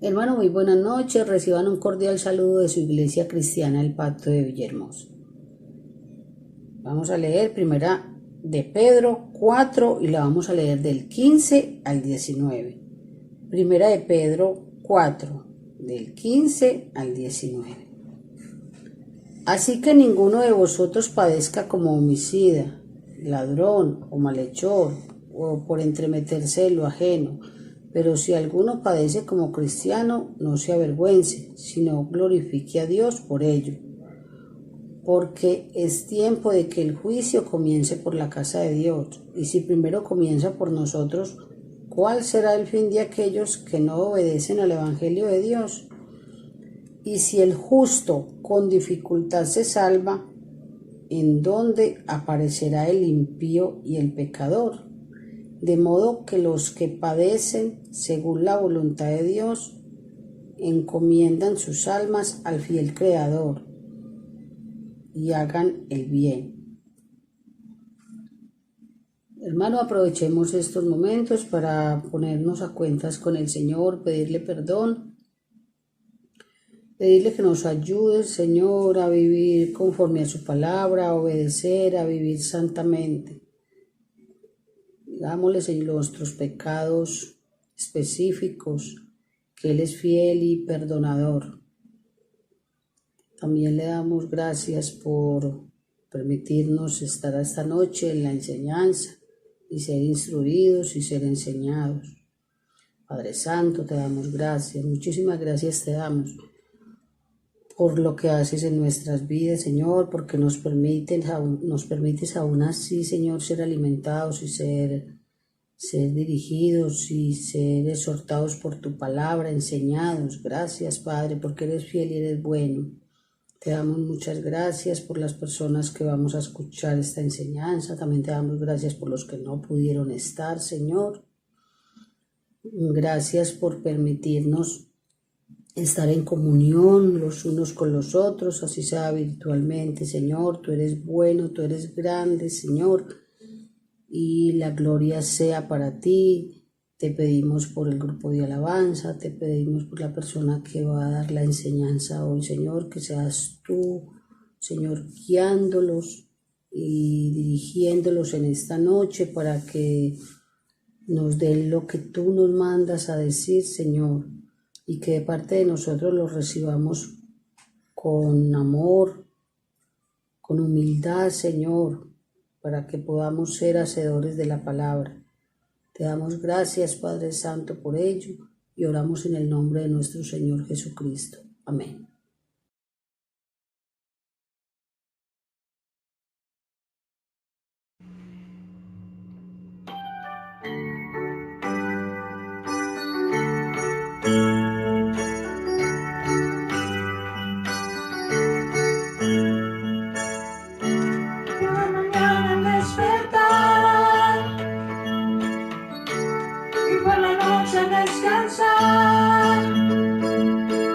Hermano, muy buenas noches. Reciban un cordial saludo de su iglesia cristiana, el Pacto de Villahermosa. Vamos a leer primera de Pedro 4 y la vamos a leer del 15 al 19. Primera de Pedro 4, del 15 al 19. Así que ninguno de vosotros padezca como homicida, ladrón o malhechor, o por entremeterse en lo ajeno. Pero si alguno padece como cristiano, no se avergüence, sino glorifique a Dios por ello. Porque es tiempo de que el juicio comience por la casa de Dios. Y si primero comienza por nosotros, ¿cuál será el fin de aquellos que no obedecen al Evangelio de Dios? Y si el justo con dificultad se salva, ¿en dónde aparecerá el impío y el pecador? De modo que los que padecen según la voluntad de Dios encomiendan sus almas al fiel Creador y hagan el bien. Hermano, aprovechemos estos momentos para ponernos a cuentas con el Señor, pedirle perdón, pedirle que nos ayude, Señor, a vivir conforme a su palabra, a obedecer, a vivir santamente. Digámosle, Señor, nuestros pecados específicos, que Él es fiel y perdonador. También le damos gracias por permitirnos estar esta noche en la enseñanza y ser instruidos y ser enseñados. Padre Santo, te damos gracias, muchísimas gracias te damos por lo que haces en nuestras vidas, Señor, porque nos permites aún así, Señor, ser alimentados y ser dirigidos y ser exhortados por tu palabra, enseñados. Gracias, Padre, porque eres fiel y eres bueno. Te damos muchas gracias por las personas que vamos a escuchar esta enseñanza. También te damos gracias por los que no pudieron estar, Señor. Gracias por permitirnos estar en comunión los unos con los otros, así sea virtualmente, Señor. Tú eres bueno, tú eres grande, Señor, y la gloria sea para ti. Te pedimos por el grupo de alabanza, te pedimos por la persona que va a dar la enseñanza hoy, Señor, que seas tú, Señor, guiándolos y dirigiéndolos en esta noche para que nos den lo que tú nos mandas a decir, Señor, y que de parte de nosotros lo recibamos con amor, con humildad, Señor, para que podamos ser hacedores de la palabra. Te damos gracias, Padre Santo, por ello, y oramos en el nombre de nuestro Señor Jesucristo. Amén.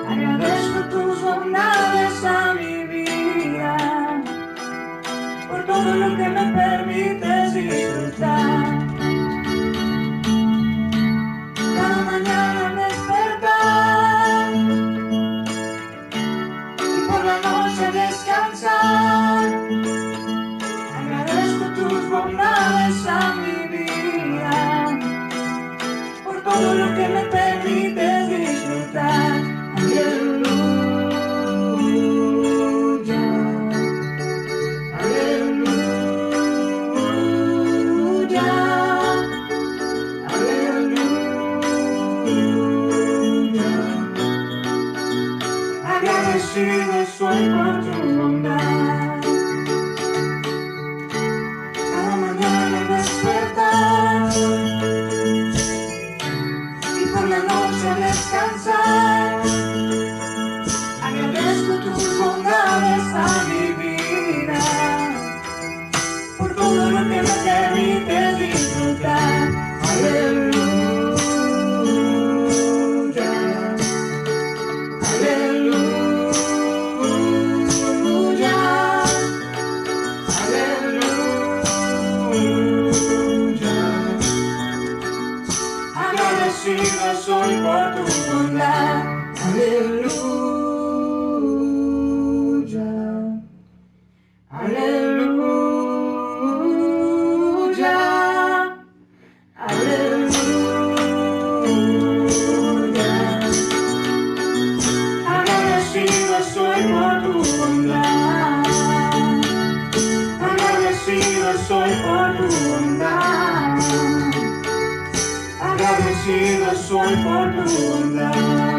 Agradezco tus bondades a mi vida, por todo lo que me permites disfrutar. Cada mañana al despertar y por la noche descansar. Agradezco tus bondades a mi vida, por todo lo que me permites disfrutar. Aleluya, aleluya, aleluya. Agradecido soy por tu bondad. Cada mañana al despertar y por la noche al descansar. Agradezco tus bondades a mi vida, por todo lo que me permites disfrutar. Aleluya, aleluya. voy por tu bondad.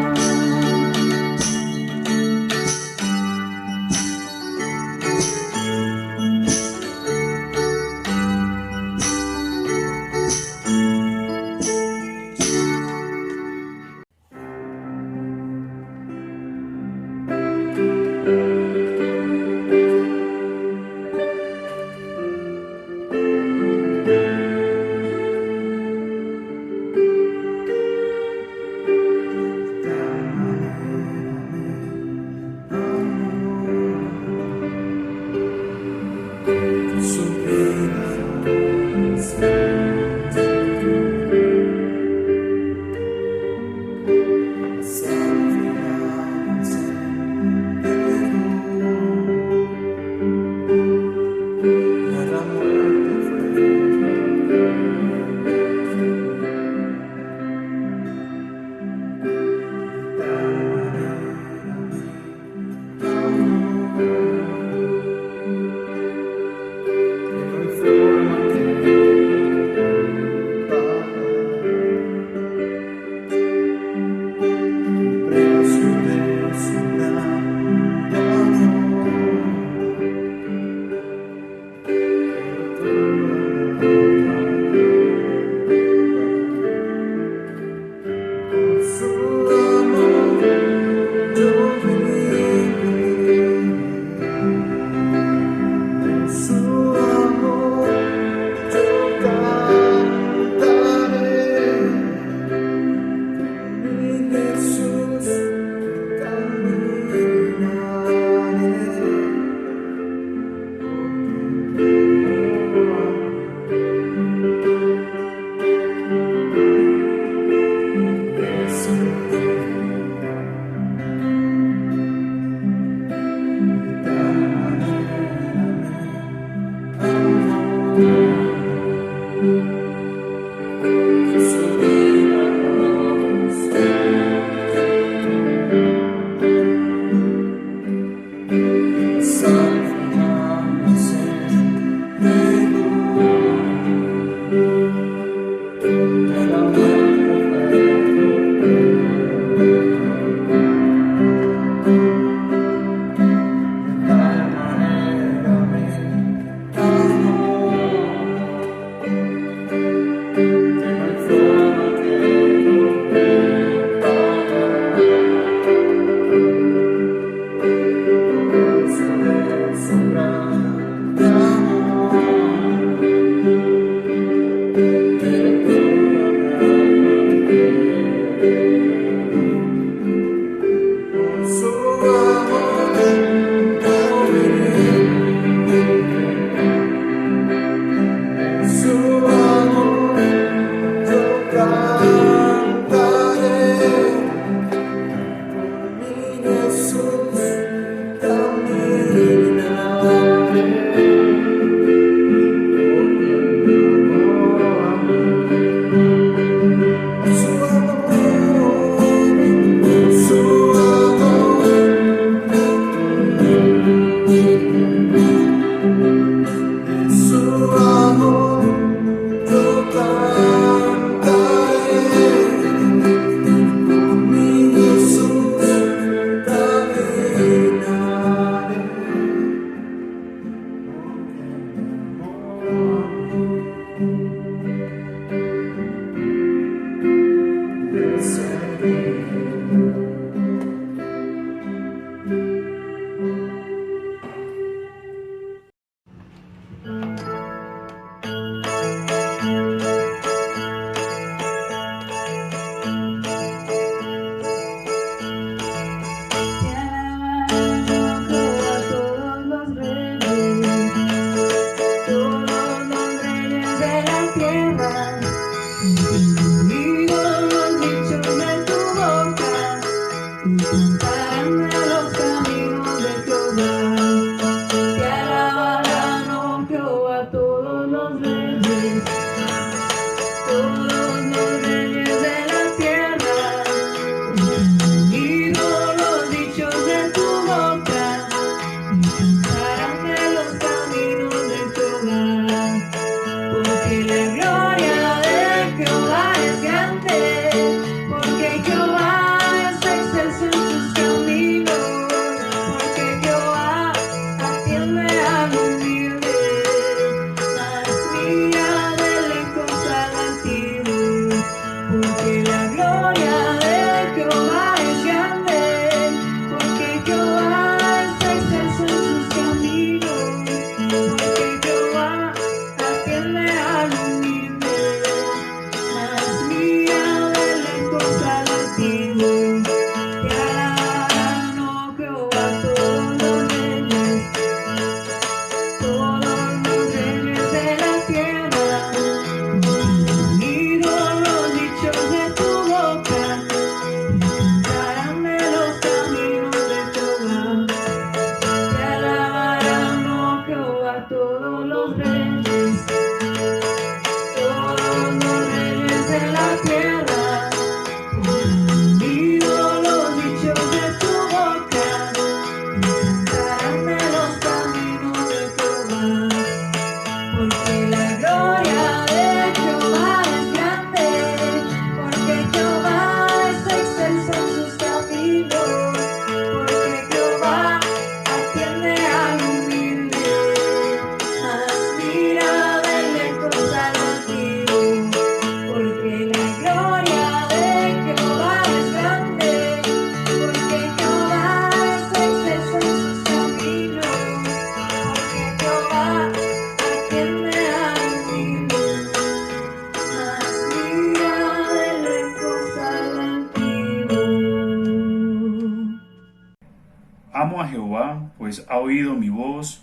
Amo a Jehová, pues ha oído mi voz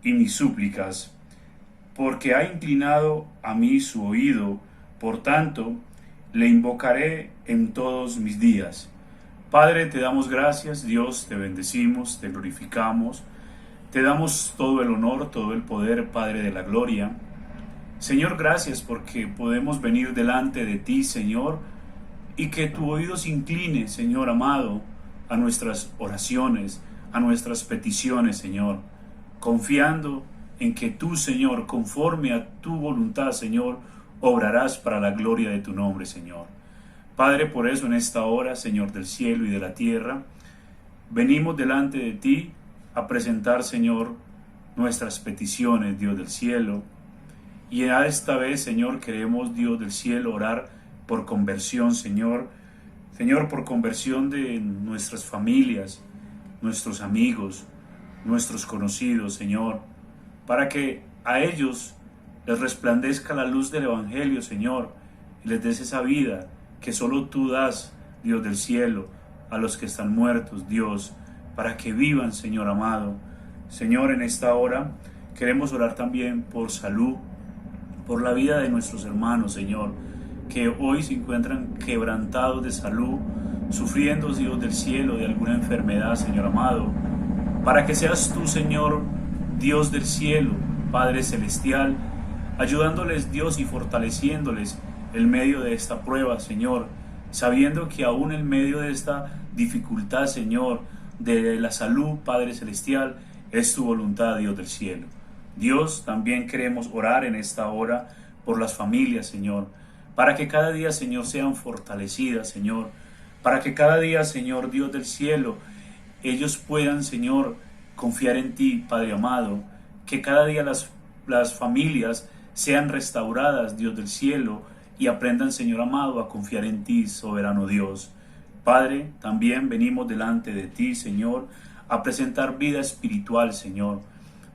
y mis súplicas, porque ha inclinado a mí su oído. Por tanto, le invocaré en todos mis días. Padre, te damos gracias, Dios, te bendecimos, te glorificamos, te damos todo el honor, todo el poder, Padre de la gloria. Señor, gracias porque podemos venir delante de ti, Señor, y que tu oído se incline, Señor amado, a nuestras oraciones, a nuestras peticiones, Señor, confiando en que tú, Señor, conforme a tu voluntad, Señor, obrarás para la gloria de tu nombre, Señor. Padre, por eso en esta hora, Señor del cielo y de la tierra, venimos delante de ti a presentar, Señor, nuestras peticiones, Dios del cielo. Y a esta vez, Señor, queremos, Dios del cielo, orar por conversión, Señor. Señor, por conversión de nuestras familias, nuestros amigos, nuestros conocidos, Señor, para que a ellos les resplandezca la luz del Evangelio, Señor, y les des esa vida que solo tú das, Dios del cielo, a los que están muertos, Dios, para que vivan, Señor amado. Señor, en esta hora queremos orar también por salud, por la vida de nuestros hermanos, Señor, que hoy se encuentran quebrantados de salud, sufriendo, Dios del cielo, de alguna enfermedad, Señor amado, para que seas tú, Señor, Dios del cielo, Padre celestial, ayudándoles, Dios, y fortaleciéndoles en medio de esta prueba, Señor, sabiendo que aún en medio de esta dificultad, Señor, de la salud, Padre celestial, es tu voluntad, Dios del cielo. Dios, también queremos orar en esta hora por las familias, Señor, para que cada día, Señor, sean fortalecidas, Señor, para que cada día, Señor, Dios del cielo, ellos puedan, Señor, confiar en ti, Padre amado, que cada día las familias sean restauradas, Dios del cielo, y aprendan, Señor amado, a confiar en ti, soberano Dios. Padre, también venimos delante de ti, Señor, a presentar vida espiritual, Señor,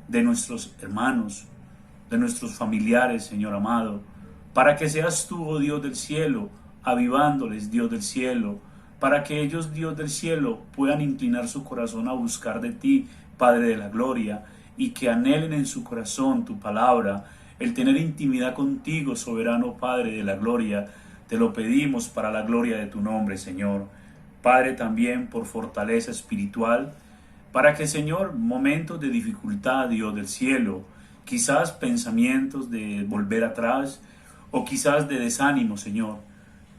de nuestros hermanos, de nuestros familiares, Señor amado, para que seas tú, oh Dios del cielo, avivándoles, Dios del cielo, para que ellos, Dios del cielo, puedan inclinar su corazón a buscar de ti, Padre de la gloria, y que anhelen en su corazón tu palabra, el tener intimidad contigo, soberano Padre de la gloria. Te lo pedimos para la gloria de tu nombre, Señor. Padre, también por fortaleza espiritual, para que, Señor, momentos de dificultad, Dios del cielo, quizás pensamientos de volver atrás, o quizás de desánimo, Señor,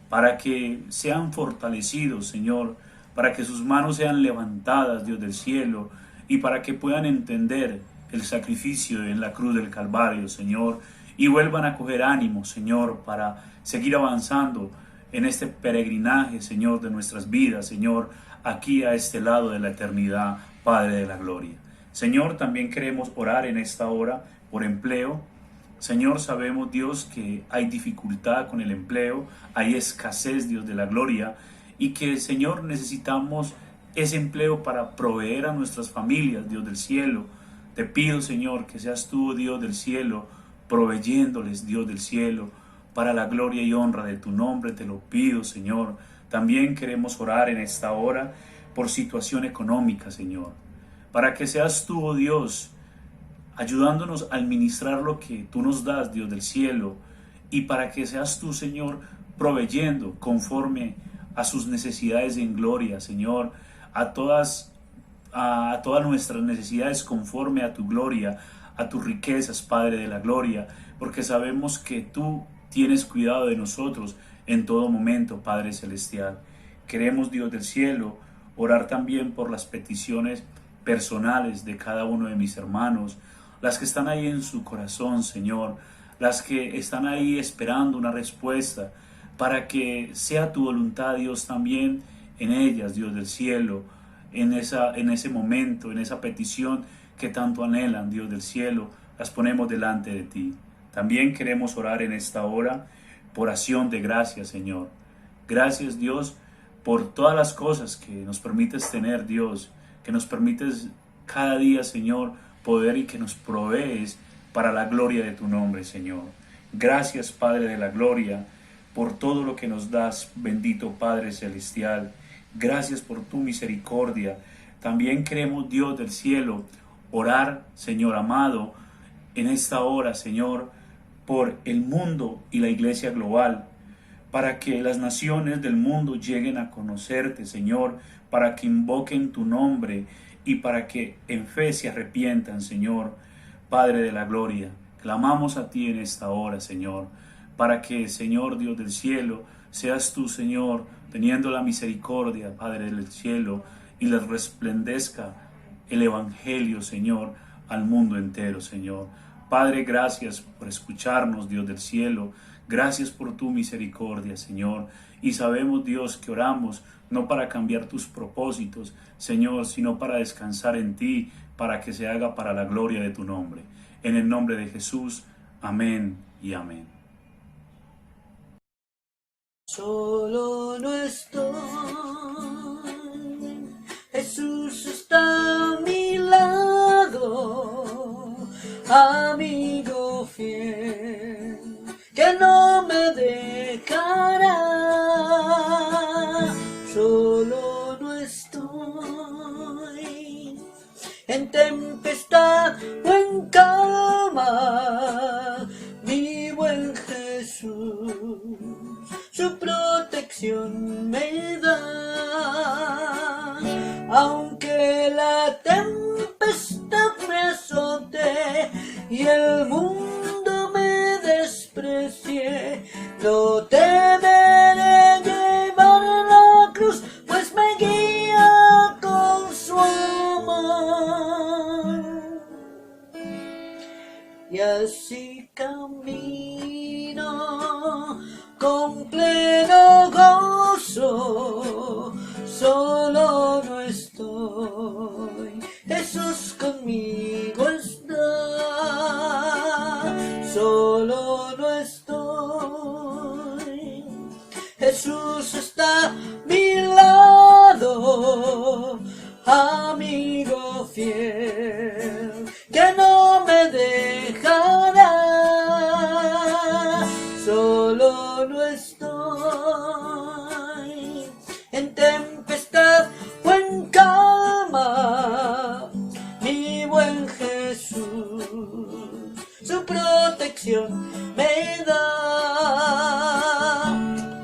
para que sean fortalecidos, Señor, para que sus manos sean levantadas, Dios del cielo, y para que puedan entender el sacrificio en la cruz del Calvario, Señor, y vuelvan a coger ánimo, Señor, para seguir avanzando en este peregrinaje, Señor, de nuestras vidas, Señor, aquí a este lado de la eternidad, Padre de la gloria. Señor, también queremos orar en esta hora por empleo. Señor, sabemos, Dios, que hay dificultad con el empleo, hay escasez, Dios de la gloria, y que, Señor, necesitamos ese empleo para proveer a nuestras familias, Dios del cielo. Te pido, Señor, que seas tú, Dios del cielo, proveyéndoles, Dios del cielo, para la gloria y honra de tu nombre. Te lo pido, Señor. También queremos orar en esta hora por situación económica, Señor, para que seas tú, oh Dios, ayudándonos a administrar lo que tú nos das, Dios del cielo, y para que seas tú, Señor, proveyendo conforme a sus necesidades en gloria, Señor, a todas nuestras necesidades conforme a tu gloria, a tus riquezas, Padre de la gloria, porque sabemos que tú tienes cuidado de nosotros en todo momento, Padre celestial. Queremos, Dios del cielo, orar también por las peticiones personales de cada uno de mis hermanos, las que están ahí en su corazón, Señor, las que están ahí esperando una respuesta, para que sea tu voluntad, Dios, también en ellas, Dios del cielo, en ese momento, en esa petición que tanto anhelan, Dios del cielo, las ponemos delante de ti. También queremos orar en esta hora por acción de gracias, Señor. Gracias, Dios, por todas las cosas que nos permites tener, Dios, que nos permites cada día, Señor, poder y que nos provees para la gloria de tu nombre, Señor. Gracias, Padre de la gloria, por todo lo que nos das, bendito Padre celestial. Gracias por tu misericordia. también queremos, Dios del cielo, orar, Señor amado, en esta hora, Señor, por el mundo y la iglesia global, para que las naciones del mundo lleguen a conocerte, Señor, para que invoquen tu nombre y para que en fe se arrepientan, Señor, Padre de la gloria. Clamamos a ti en esta hora, Señor, para que, Señor Dios del cielo, seas tú, Señor, teniendo la misericordia, Padre del cielo, y les resplandezca el Evangelio, Señor, al mundo entero, Señor. Padre, gracias por escucharnos, Dios del cielo. Gracias por tu misericordia, Señor. Y sabemos, Dios, que oramos no para cambiar tus propósitos, Señor, sino para descansar en ti, para que se haga para la gloria de tu nombre. En el nombre de Jesús, amén y amén. Solo no estoy, Jesús está a mi lado, amigo fiel, que no me dejará. Solo no estoy, en tempestad o en calma, mi buen Jesús su protección me da. Aunque la tempestad me azote y el mundo me desprecie, no temeré llevar la cruz, pues me guía con su amor. Y así camino con pleno gozo, solo no estoy, Jesús conmigo está. Solo no estoy, Jesús está a mi lado, amigo fiel, que no me dejará. Solo no estoy, en tempestad o en calma, mi buen Jesús su protección me da.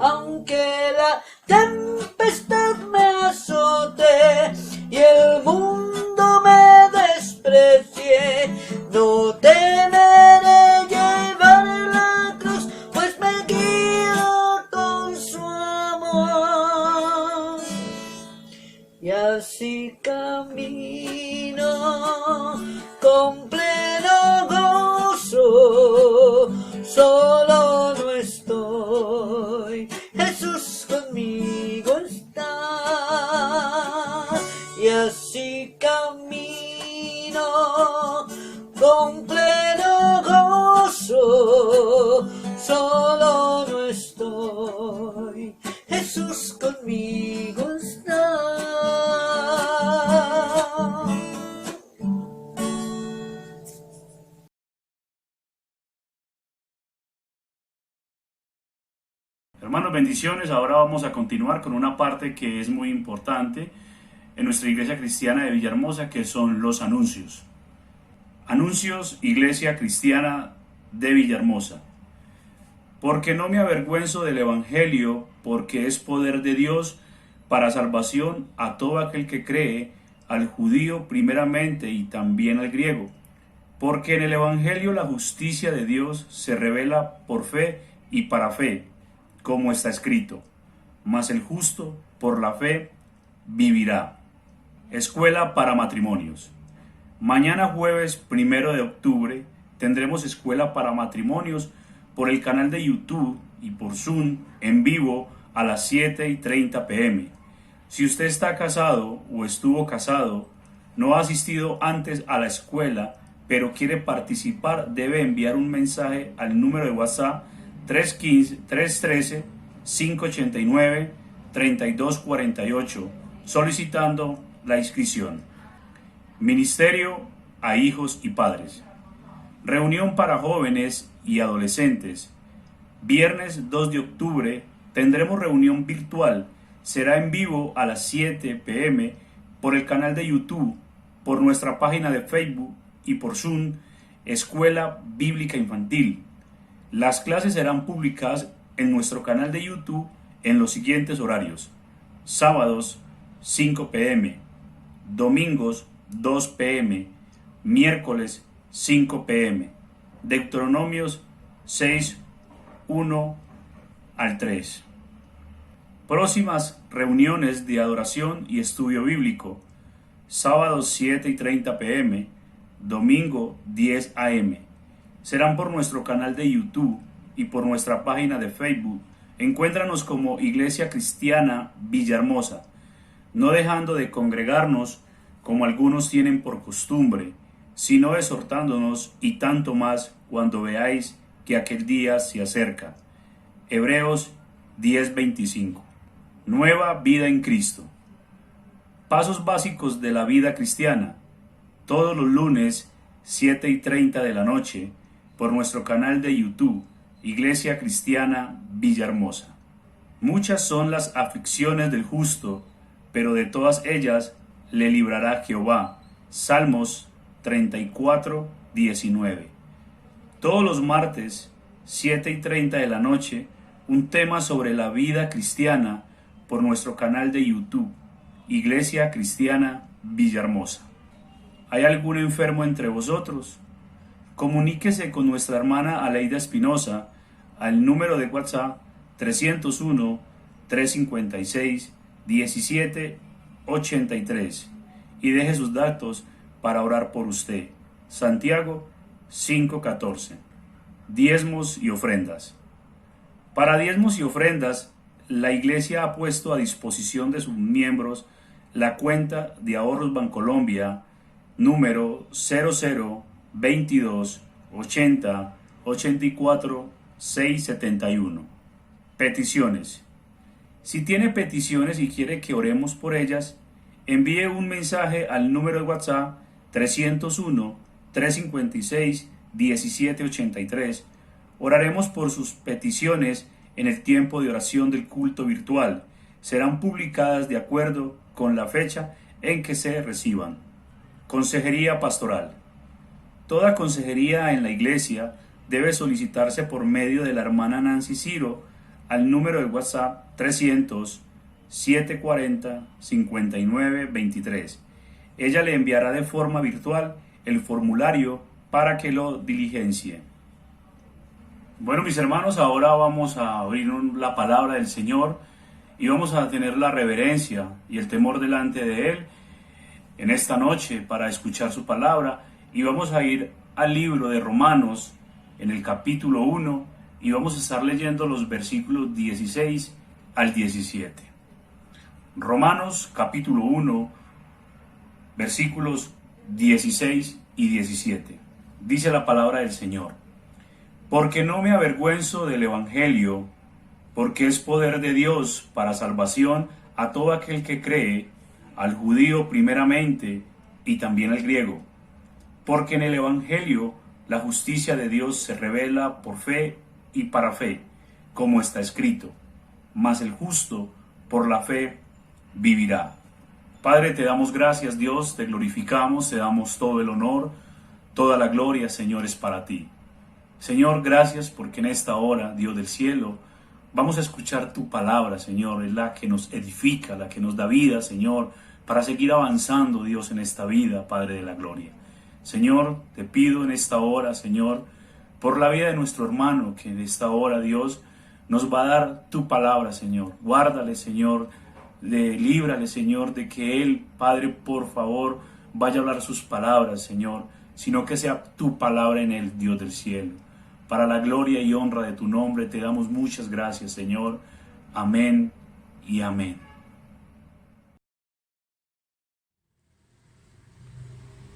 Aunque la tempestad me azote y el mundo me desprecie, no temeré llevar la cruz, pues me guía con su amor. Y así camino con pleno gozo, solo no estoy, Jesús conmigo está. Y así camino con pleno gozo, solo no estoy, Jesús conmigo está. Hermanos, bendiciones. Ahora vamos a continuar con una parte que es muy importante en nuestra iglesia cristiana de Villahermosa, que son los anuncios. Anuncios, Iglesia Cristiana de Villahermosa. Porque no me avergüenzo del Evangelio, porque es poder de Dios para salvación a todo aquel que cree, al judío primeramente y también al griego. Porque en el Evangelio la justicia de Dios se revela por fe y para fe, como está escrito: mas el justo por la fe vivirá. Escuela para matrimonios. Mañana jueves 1 de octubre tendremos escuela para matrimonios por el canal de YouTube y por Zoom en vivo a las 7:30 p.m. Si usted está casado o estuvo casado, no ha asistido antes a la escuela, pero quiere participar, debe enviar un mensaje al número de WhatsApp 313-589-3248 solicitando la inscripción. Ministerio a hijos y padres. Reunión para jóvenes y adolescentes. Viernes 2 de octubre tendremos reunión virtual. Será en vivo a las 7 p.m. por el canal de YouTube, por nuestra página de Facebook y por Zoom, Escuela Bíblica Infantil. Las clases serán publicadas en nuestro canal de YouTube en los siguientes horarios: sábados 5 p.m., domingos 2 p.m., miércoles 5 p.m. Deuteronomios 6, 1 al 3. Próximas reuniones de adoración y estudio bíblico: sábados 7:30 p.m., domingo 10 a.m. Serán por nuestro canal de YouTube y por nuestra página de Facebook. Encuéntranos como Iglesia Cristiana Villahermosa, no dejando de congregarnos como algunos tienen por costumbre, sino exhortándonos, y tanto más cuando veáis que aquel día se acerca. Hebreos 10:25. Nueva vida en Cristo. Pasos básicos de la vida cristiana. Todos los lunes 7:30 de la noche por nuestro canal de YouTube, Iglesia Cristiana Villahermosa. Muchas son las aflicciones del justo, pero de todas ellas le librará Jehová. Salmos 34:19. Todos los martes 7:30 de la noche, un tema sobre la vida cristiana por nuestro canal de YouTube, Iglesia Cristiana Villahermosa. ¿Hay algún enfermo entre vosotros? Comuníquese con nuestra hermana Aleida Espinosa al número de WhatsApp 301-356-1783 y deje sus datos para orar por usted. Santiago 5:14. Diezmos y ofrendas. Para diezmos y ofrendas, la Iglesia ha puesto a disposición de sus miembros la cuenta de ahorros Bancolombia número 0022 80 84 671. Peticiones. Si tiene peticiones y quiere que oremos por ellas, envíe un mensaje al número de WhatsApp 301-356-1783. Oraremos por sus peticiones en el tiempo de oración del culto virtual. Serán publicadas de acuerdo con la fecha en que se reciban. Consejería pastoral. Toda consejería en la iglesia debe solicitarse por medio de la hermana Nancy Ciro al número de WhatsApp 300-740-5923. Ella le enviará de forma virtual el formulario para que lo diligencie. Bueno, mis hermanos, ahora vamos a abrir la palabra del Señor y vamos a tener la reverencia y el temor delante de Él en esta noche para escuchar su palabra, y vamos a ir al libro de Romanos en el capítulo 1 y vamos a estar leyendo los versículos 16 al 17. Romanos capítulo 1, versículos 16 y 17. Dice la palabra del Señor: porque no me avergüenzo del Evangelio, porque es poder de Dios para salvación a todo aquel que cree, al judío primeramente y también al griego. Porque en el Evangelio la justicia de Dios se revela por fe y para fe, como está escrito: mas el justo por la fe vivirá. Padre, te damos gracias, Dios, te glorificamos, te damos todo el honor, toda la gloria, Señor, es para ti. Señor, gracias porque en esta hora, Dios del cielo, vamos a escuchar tu palabra, Señor, es la que nos edifica, la que nos da vida, Señor, para seguir avanzando, Dios, en esta vida, Padre de la gloria. Señor, te pido en esta hora, Señor, por la vida de nuestro hermano, que en esta hora, Dios, nos va a dar tu palabra, Señor. Guárdale, Señor, líbrale, Señor, de que él, Padre, por favor, vaya a hablar sus palabras, Señor, sino que sea tu palabra en él, Dios del cielo. Para la gloria y honra de tu nombre, te damos muchas gracias, Señor. Amén y amén.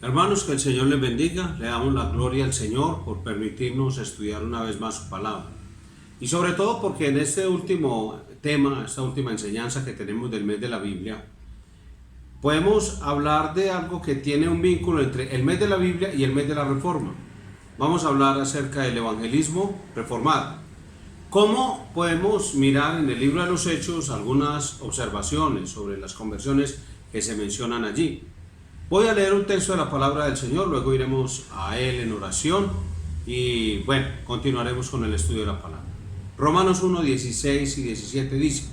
Hermanos, que el Señor les bendiga. Le damos la gloria al Señor por permitirnos estudiar una vez más su palabra. Y sobre todo porque en este último tema, esta última enseñanza que tenemos del mes de la Biblia, podemos hablar de algo que tiene un vínculo entre el mes de la Biblia y el mes de la Reforma. Vamos a hablar acerca del evangelismo reformado. ¿Cómo podemos mirar en el libro de los Hechos algunas observaciones sobre las conversiones que se mencionan allí. Voy a leer un texto de la palabra del Señor, luego iremos a Él en oración y bueno, continuaremos con el estudio de la palabra. Romanos 1, 16 y 17 dice: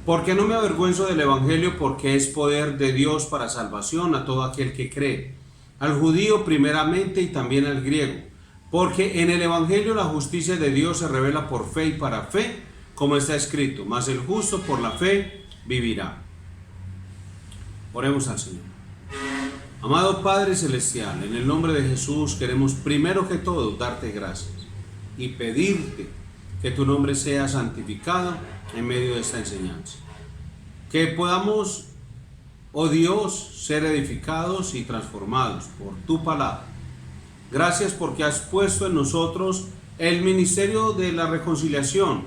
porque no me avergüenzo del Evangelio, porque es poder de Dios para salvación a todo aquel que cree, al judío primeramente y también al griego, porque en el Evangelio la justicia de Dios se revela por fe y para fe, como está escrito, mas el justo por la fe vivirá. Oremos al Señor. Amado Padre Celestial, en el nombre de Jesús queremos primero que todo darte gracias y pedirte que tu nombre sea santificado en medio de esta enseñanza. Que podamos, oh Dios, ser edificados y transformados por tu palabra. Gracias porque has puesto en nosotros el ministerio de la reconciliación.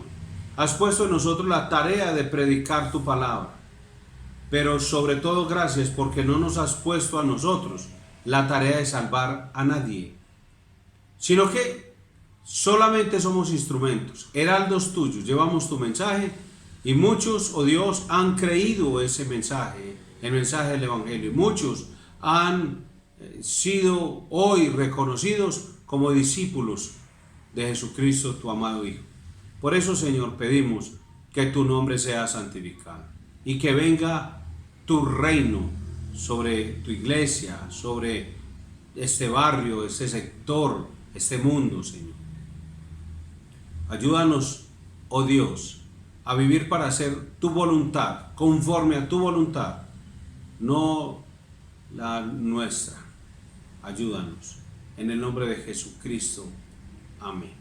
Has puesto en nosotros la tarea de predicar tu palabra. Pero sobre todo gracias porque no nos has puesto a nosotros la tarea de salvar a nadie, sino que solamente somos instrumentos, heraldos tuyos, llevamos tu mensaje y muchos, oh Dios, han creído ese mensaje, el mensaje del Evangelio. Muchos han sido hoy reconocidos como discípulos de Jesucristo, tu amado Hijo. Por eso, Señor, pedimos que tu nombre sea santificado y que venga tu reino sobre tu iglesia, sobre este barrio, este sector, este mundo, Señor. Ayúdanos, oh Dios, a vivir para hacer tu voluntad, conforme a tu voluntad, no la nuestra. Ayúdanos. En el nombre de Jesucristo. Amén.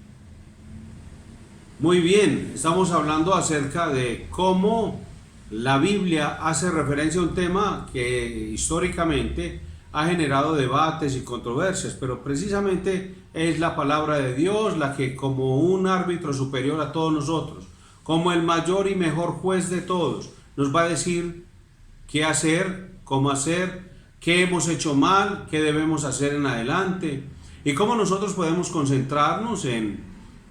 Muy bien, estamos hablando acerca de cómo la Biblia hace referencia a un tema que históricamente ha generado debates y controversias, pero precisamente es la palabra de Dios la que, como un árbitro superior a todos nosotros, como el mayor y mejor juez de todos, nos va a decir qué hacer, cómo hacer, qué hemos hecho mal, qué debemos hacer en adelante y cómo nosotros podemos concentrarnos en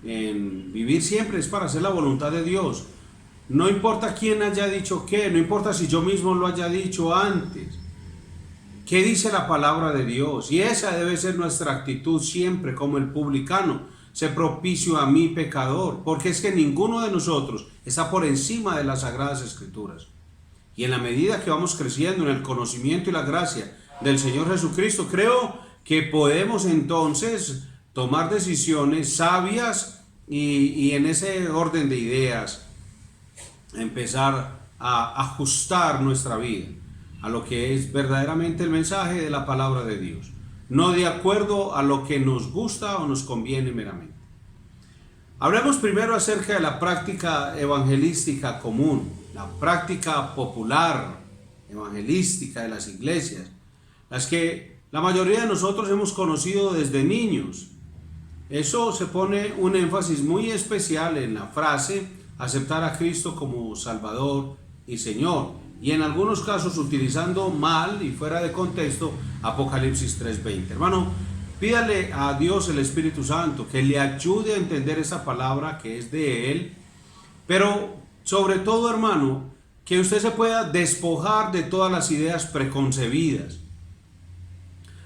vivir siempre es para hacer la voluntad de Dios. No importa quién haya dicho qué, no importa si yo mismo lo haya dicho antes. ¿Qué dice la palabra de Dios? Y esa debe ser nuestra actitud siempre, como el publicano: sé propicio a mí pecador, porque es que ninguno de nosotros está por encima de las Sagradas Escrituras. Y en la medida que vamos creciendo en el conocimiento y la gracia del Señor Jesucristo, creo que podemos entonces tomar decisiones sabias y en ese orden de ideas empezar a ajustar nuestra vida a lo que es verdaderamente el mensaje de la palabra de Dios, no de acuerdo a lo que nos gusta o nos conviene meramente. Hablemos primero acerca de la práctica evangelística común, la práctica popular evangelística de las iglesias, las que la mayoría de nosotros hemos conocido desde niños. Eso se pone un énfasis muy especial en la frase aceptar a Cristo como Salvador y Señor, y en algunos casos utilizando mal y fuera de contexto Apocalipsis 3:20. Hermano, pídale a Dios el Espíritu Santo que le ayude a entender esa palabra que es de Él, pero sobre todo, hermano, que usted se pueda despojar de todas las ideas preconcebidas.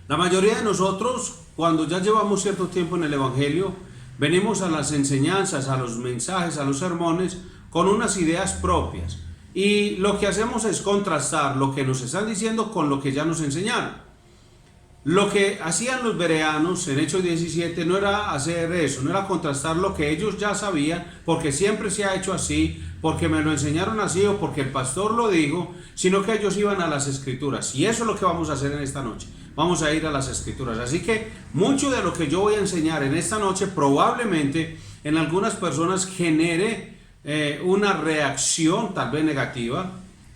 La mayoría de nosotros, cuando ya llevamos cierto tiempo en el Evangelio, venimos a las enseñanzas, a los mensajes, a los sermones con unas ideas propias, y lo que hacemos es contrastar lo que nos están diciendo con lo que ya nos enseñaron. Lo que hacían los bereanos en Hechos 17 no era hacer eso, no era contrastar lo que ellos ya sabían, porque siempre se ha hecho así, porque me lo enseñaron así o porque el pastor lo dijo, sino que ellos iban a las Escrituras, y eso es lo que vamos a hacer en esta noche. Vamos a ir a las Escrituras. Así que mucho de lo que yo voy a enseñar en esta noche probablemente en algunas personas genere una reacción tal vez negativa,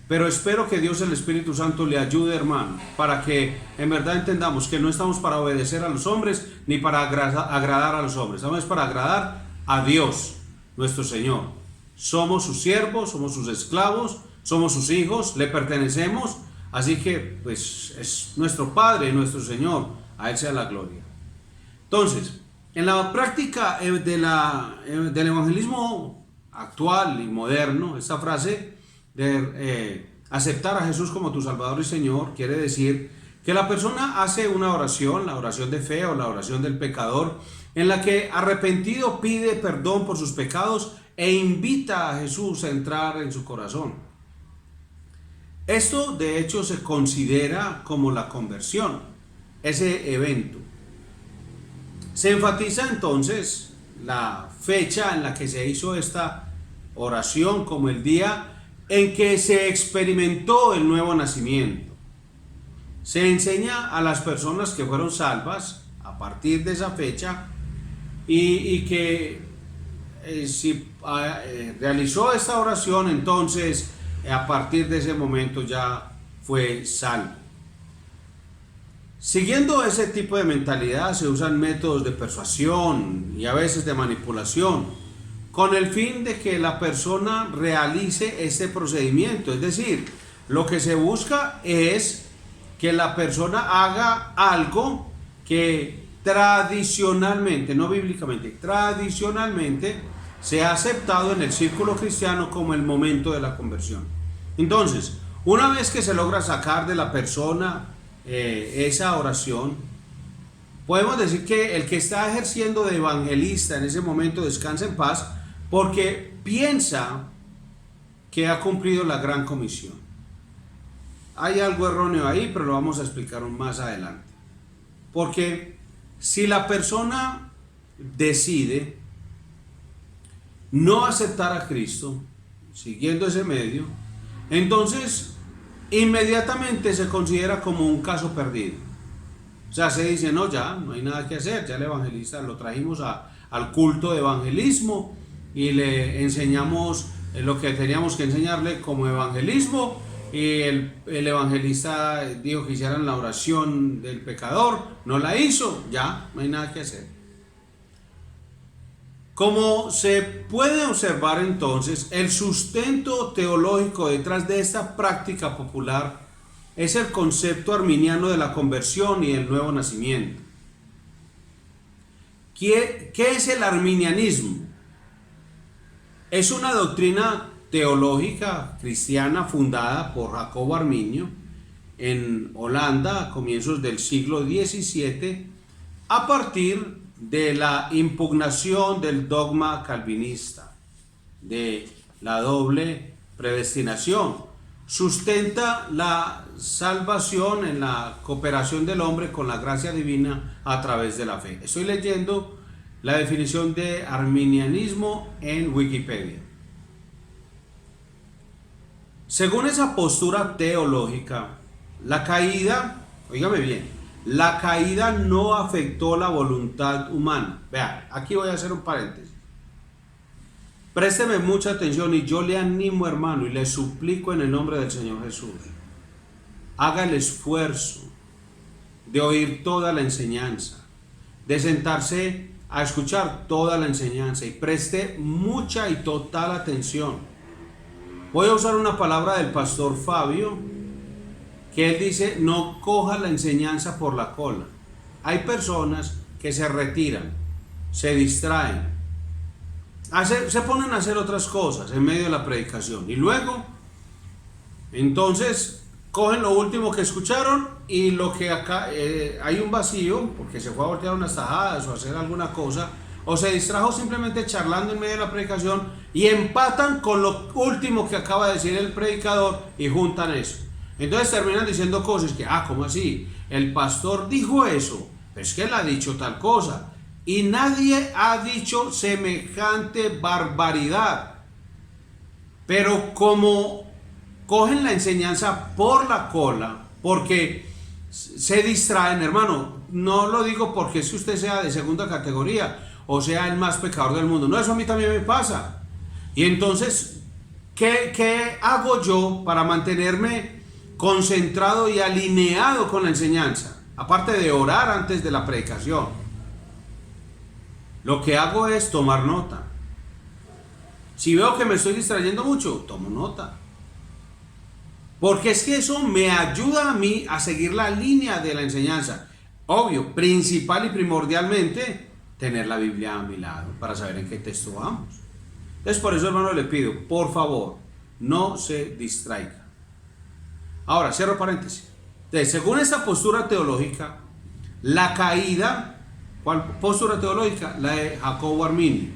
pero espero que Dios, el Espíritu Santo, le ayude, hermano, para que en verdad entendamos que no estamos para obedecer a los hombres ni para agradar a los hombres, estamos para agradar a Dios, nuestro Señor. Somos sus siervos, somos sus esclavos, somos sus hijos, le pertenecemos. Así que pues es nuestro Padre, nuestro Señor, a Él sea la gloria. Entonces, en la práctica del evangelismo actual y moderno, esta frase de Aceptar a Jesús como tu Salvador y Señor quiere decir que la persona hace una oración, la oración de fe o la oración del pecador, en la que arrepentido pide perdón por sus pecados e invita a Jesús a entrar en su corazón. Esto de hecho se considera como la conversión, ese evento. Se enfatiza entonces la fecha en la que se hizo esta oración como el día en que se experimentó el nuevo nacimiento. Se enseña a las personas que fueron salvas a partir de esa fecha y que si realizó esta oración, entonces a partir de ese momento ya fue salvo. Siguiendo ese tipo de mentalidad se usan métodos de persuasión y a veces de manipulación con el fin de que la persona realice este procedimiento. Es decir, lo que se busca es que la persona haga algo que tradicionalmente, no bíblicamente, tradicionalmente se ha aceptado en el círculo cristiano como el momento de la conversión. Entonces, una vez que se logra sacar de la persona esa oración, podemos decir que el que está ejerciendo de evangelista en ese momento descansa en paz porque piensa que ha cumplido la gran comisión. Hay algo erróneo ahí, pero lo vamos a explicar más adelante. Porque si la persona decide no aceptar a Cristo, siguiendo ese medio, entonces inmediatamente se considera como un caso perdido. O sea, se dice, no, ya no hay nada que hacer, ya el evangelista lo trajimos al culto de evangelismo y le enseñamos lo que teníamos que enseñarle como evangelismo, y el evangelista dijo que hicieran la oración del pecador, no la hizo, ya no hay nada que hacer. Como se puede observar entonces, el sustento teológico detrás de esta práctica popular es el concepto arminiano de la conversión y el nuevo nacimiento. ¿Qué es el arminianismo? Es una doctrina teológica cristiana fundada por Jacobo Arminio en Holanda a comienzos del siglo XVII a partir de la impugnación del dogma calvinista de la doble predestinación. Sustenta la salvación en la cooperación del hombre con la gracia divina a través de la fe. Estoy leyendo la definición de arminianismo en Wikipedia. Según esa postura teológica, la caída, óigame bien, la caída no afectó la voluntad humana. Vean, aquí voy a hacer un paréntesis. Présteme mucha atención y yo le animo, hermano, y le suplico en el nombre del Señor Jesús. Haga el esfuerzo de oír toda la enseñanza, de sentarse a escuchar toda la enseñanza y preste mucha y total atención. Voy a usar una palabra del pastor Fabio, que él dice, no coja la enseñanza por la cola. Hay personas que se retiran, se distraen, se ponen a hacer otras cosas en medio de la predicación y luego, entonces, cogen lo último que escucharon y lo que acá hay un vacío, porque se fue a voltear unas tajadas o a hacer alguna cosa, o se distrajo simplemente charlando en medio de la predicación y empatan con lo último que acaba de decir el predicador y juntan eso. Entonces terminan diciendo cosas que, ¿cómo así? El pastor dijo eso, pero es que él ha dicho tal cosa. Y nadie ha dicho semejante barbaridad. Pero como cogen la enseñanza por la cola, porque se distraen, hermano, no lo digo porque si usted sea de segunda categoría o sea el más pecador del mundo. No, eso a mí también me pasa. Y entonces, ¿qué hago yo para mantenerme concentrado y alineado con la enseñanza? Aparte de orar antes de la predicación, lo que hago es tomar nota. Si veo que me estoy distrayendo mucho, tomo nota. Porque es que eso me ayuda a mí a seguir la línea de la enseñanza. Obvio, principal y primordialmente, tener la Biblia a mi lado para saber en qué texto vamos. Entonces, por eso, hermano, le pido, por favor, no se distraiga. Ahora, cierro paréntesis. Entonces, según esta postura teológica, la caída, ¿cuál postura teológica? La de Jacobo Arminio.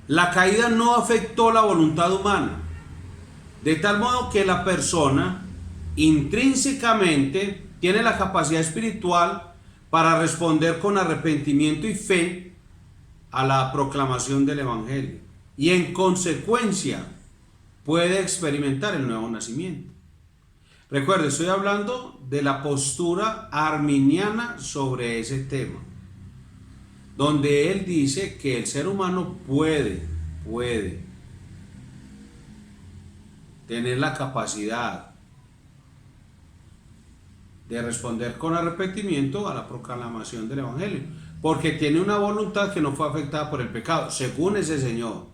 La caída no afectó la voluntad humana, de tal modo que la persona intrínsecamente tiene la capacidad espiritual para responder con arrepentimiento y fe a la proclamación del Evangelio, y en consecuencia puede experimentar el nuevo nacimiento. Recuerde, estoy hablando de la postura arminiana sobre ese tema, donde él dice que el ser humano puede tener la capacidad de responder con arrepentimiento a la proclamación del Evangelio, porque tiene una voluntad que no fue afectada por el pecado, según ese señor.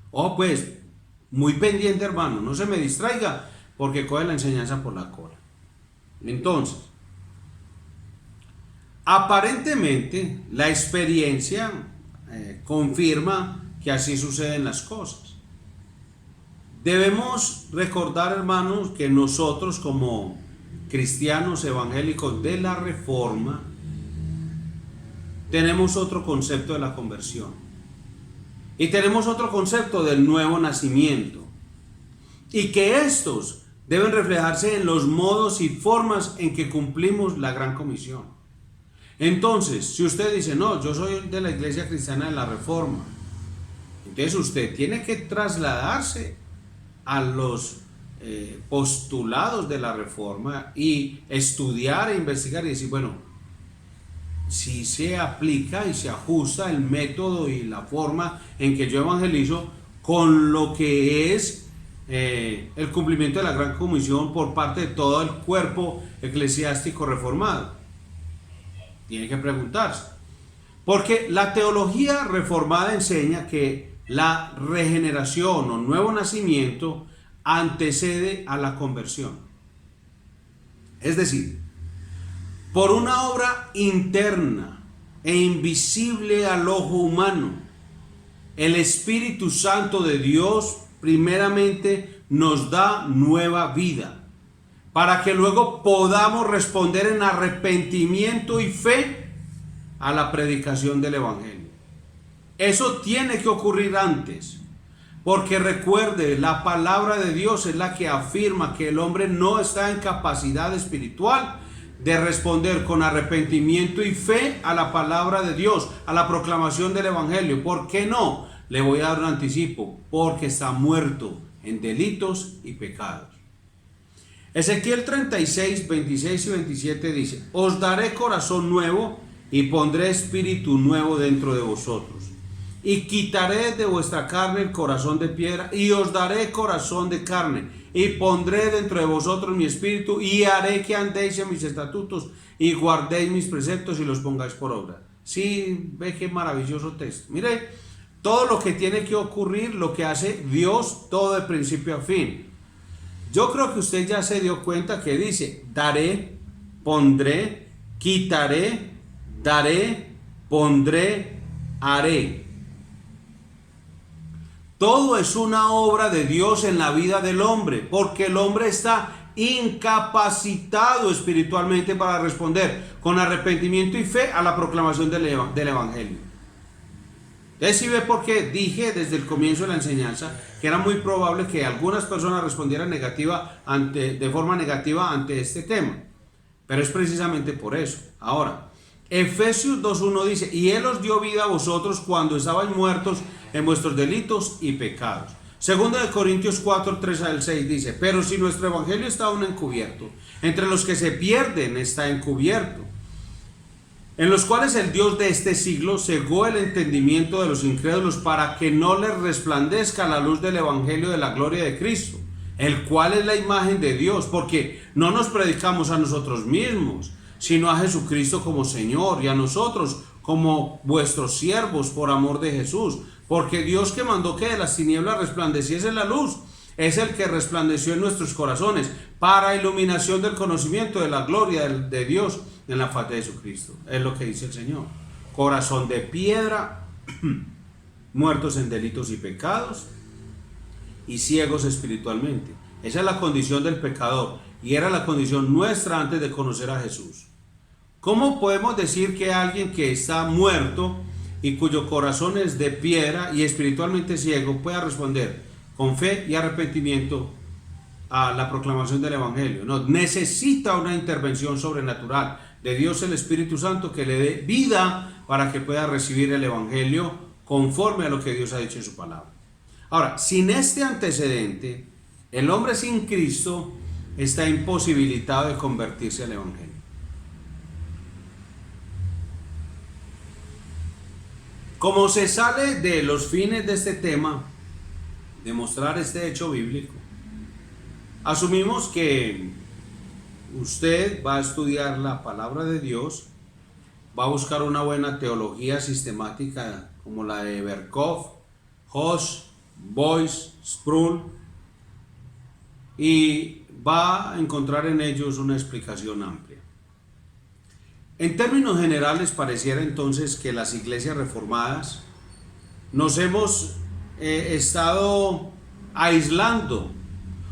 Oh, pues, muy pendiente, hermano, no se me distraiga, porque coge la enseñanza por la cola. Entonces, aparentemente, la experiencia confirma que así suceden las cosas. Debemos recordar, hermanos, que nosotros como cristianos evangélicos de la Reforma tenemos otro concepto de la conversión y tenemos otro concepto del nuevo nacimiento, y que estos deben reflejarse en los modos y formas en que cumplimos la gran comisión. Entonces, si usted dice, no, yo soy de la Iglesia Cristiana de la Reforma, entonces usted tiene que trasladarse a los postulados de la Reforma y estudiar e investigar y decir, bueno, si se aplica y se ajusta el método y la forma en que yo evangelizo con lo que es el cumplimiento de la gran comisión por parte de todo el cuerpo eclesiástico reformado. Tiene que preguntarse, porque la teología reformada enseña que la regeneración o nuevo nacimiento antecede a la conversión. Es decir, por una obra interna e invisible al ojo humano, el Espíritu Santo de Dios primeramente nos da nueva vida, para que luego podamos responder en arrepentimiento y fe a la predicación del Evangelio. Eso tiene que ocurrir antes, porque recuerde, la palabra de Dios es la que afirma que el hombre no está en capacidad espiritual de responder con arrepentimiento y fe a la palabra de Dios, a la proclamación del Evangelio. ¿Por qué no? Le voy a dar un anticipo, porque está muerto en delitos y pecados. Ezequiel 36, 26 y 27 dice, os daré corazón nuevo y pondré espíritu nuevo dentro de vosotros. Y quitaré de vuestra carne el corazón de piedra, y os daré corazón de carne, y pondré dentro de vosotros mi espíritu, y haré que andéis en mis estatutos, y guardéis mis preceptos, y los pongáis por obra. Sí, ve qué maravilloso texto. Mire, todo lo que tiene que ocurrir, lo que hace Dios, todo de principio a fin. Yo creo que usted ya se dio cuenta que dice, daré, pondré, quitaré, daré, pondré, haré. Todo es una obra de Dios en la vida del hombre, porque el hombre está incapacitado espiritualmente para responder con arrepentimiento y fe a la proclamación del Evangelio. Entonces, si ve por qué dije desde el comienzo de la enseñanza que era muy probable que algunas personas respondieran de forma negativa ante este tema, pero es precisamente por eso. Ahora, Efesios 2.1 dice, y Él os dio vida a vosotros cuando estabais muertos en vuestros delitos y pecados. Segundo de Corintios 4.3 al 6 dice, pero si nuestro evangelio está aún encubierto, entre los que se pierden está encubierto, en los cuales el Dios de este siglo cegó el entendimiento de los incrédulos para que no les resplandezca la luz del evangelio de la gloria de Cristo, el cual es la imagen de Dios, porque no nos predicamos a nosotros mismos, sino a Jesucristo como Señor, y a nosotros como vuestros siervos por amor de Jesús, porque Dios, que mandó que de las tinieblas resplandeciese la luz, es el que resplandeció en nuestros corazones para iluminación del conocimiento de la gloria de Dios en la faz de Jesucristo. Es lo que dice el Señor. Corazón de piedra, muertos en delitos y pecados y ciegos espiritualmente. Esa es la condición del pecador y era la condición nuestra antes de conocer a Jesús. ¿Cómo podemos decir que alguien que está muerto y cuyo corazón es de piedra y espiritualmente ciego pueda responder con fe y arrepentimiento a la proclamación del Evangelio? No, necesita una intervención sobrenatural de Dios el Espíritu Santo que le dé vida para que pueda recibir el Evangelio conforme a lo que Dios ha dicho en su palabra. Ahora, sin este antecedente, el hombre sin Cristo está imposibilitado de convertirse al Evangelio. Como se sale de los fines de este tema, de mostrar este hecho bíblico, asumimos que usted va a estudiar la palabra de Dios, va a buscar una buena teología sistemática como la de Berkov, Hoss, Boyce, Sproul, y va a encontrar en ellos una explicación amplia. En términos generales, pareciera entonces que las iglesias reformadas nos hemos estado aislando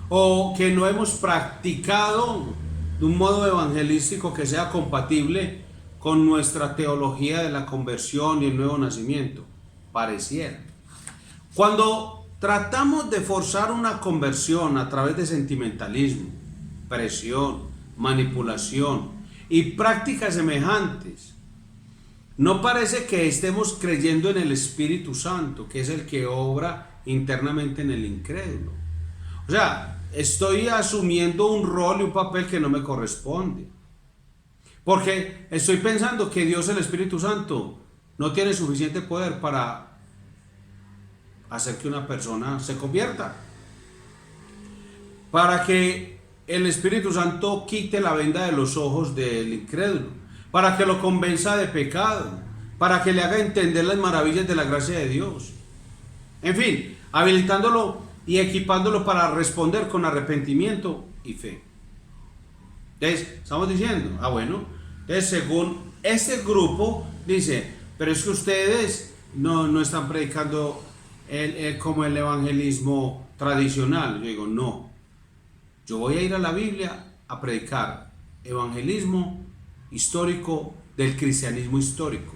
o que no hemos practicado de un modo evangelístico que sea compatible con nuestra teología de la conversión y el nuevo nacimiento. Pareciera. Cuando tratamos de forzar una conversión a través de sentimentalismo, presión, manipulación y prácticas semejantes, no parece que estemos creyendo en el Espíritu Santo, que es el que obra internamente en el incrédulo. O sea, estoy asumiendo un rol y un papel que no me corresponde, porque estoy pensando que Dios, el Espíritu Santo, no tiene suficiente poder para hacer que una persona se convierta, para que el Espíritu Santo quite la venda de los ojos del incrédulo, para que lo convenza de pecado, para que le haga entender las maravillas de la gracia de Dios, en fin, habilitándolo y equipándolo para responder con arrepentimiento y fe. Entonces, estamos diciendo, bueno, entonces según este grupo dice, pero es que ustedes no están predicando como el evangelismo tradicional. Yo digo, no, yo voy a ir a la Biblia a predicar evangelismo histórico del cristianismo histórico,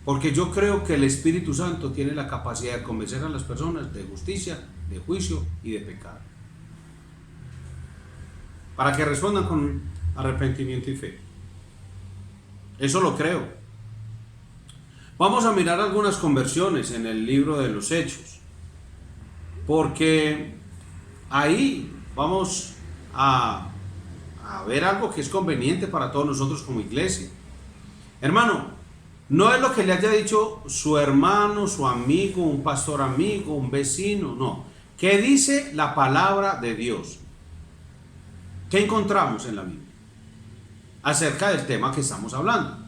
porque yo creo que el Espíritu Santo tiene la capacidad de convencer a las personas de justicia, de juicio y de pecado, para que respondan con arrepentimiento y fe. Eso lo creo. Vamos a mirar algunas conversiones en el libro de los Hechos, porque ahí vamos a ver algo que es conveniente para todos nosotros como iglesia. Hermano, no es lo que le haya dicho su hermano, su amigo, un pastor amigo, un vecino, no. ¿Qué dice la palabra de Dios? ¿Qué encontramos en la Biblia acerca del tema que estamos hablando?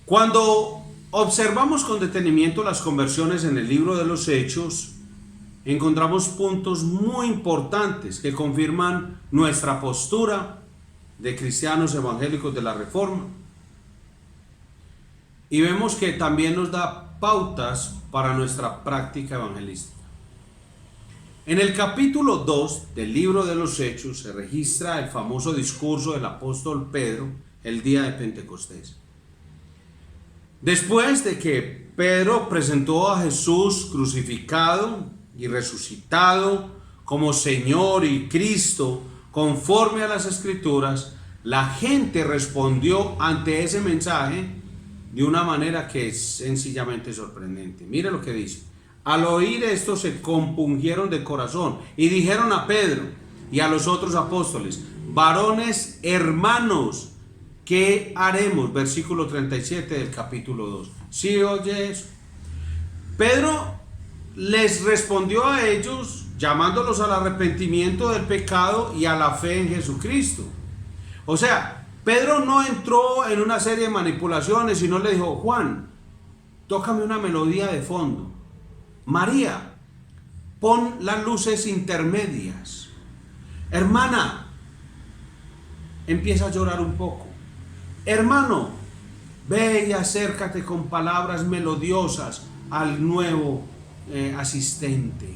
Cuando observamos con detenimiento las conversiones en el libro de los Hechos, encontramos puntos muy importantes que confirman nuestra postura de cristianos evangélicos de la Reforma. Y vemos que también nos da pautas para nuestra práctica evangelística. En el capítulo 2 del libro de los Hechos se registra el famoso discurso del apóstol Pedro el día de Pentecostés. Después de que Pedro presentó a Jesús crucificado y resucitado como Señor y Cristo conforme a las Escrituras, la gente respondió ante ese mensaje de una manera que es sencillamente sorprendente. Mire lo que dice: al oír esto se compungieron de corazón y dijeron a Pedro y a los otros apóstoles: varones hermanos, ¿qué haremos? Versículo 37 del capítulo 2. ¿Sí oye eso? Pedro les respondió a ellos llamándolos al arrepentimiento del pecado y a la fe en Jesucristo. O sea, Pedro no entró en una serie de manipulaciones, sino le dijo: Juan, tócame una melodía de fondo. María, pon las luces intermedias. Hermana, empieza a llorar un poco. Hermano, ve y acércate con palabras melodiosas al nuevo asistente.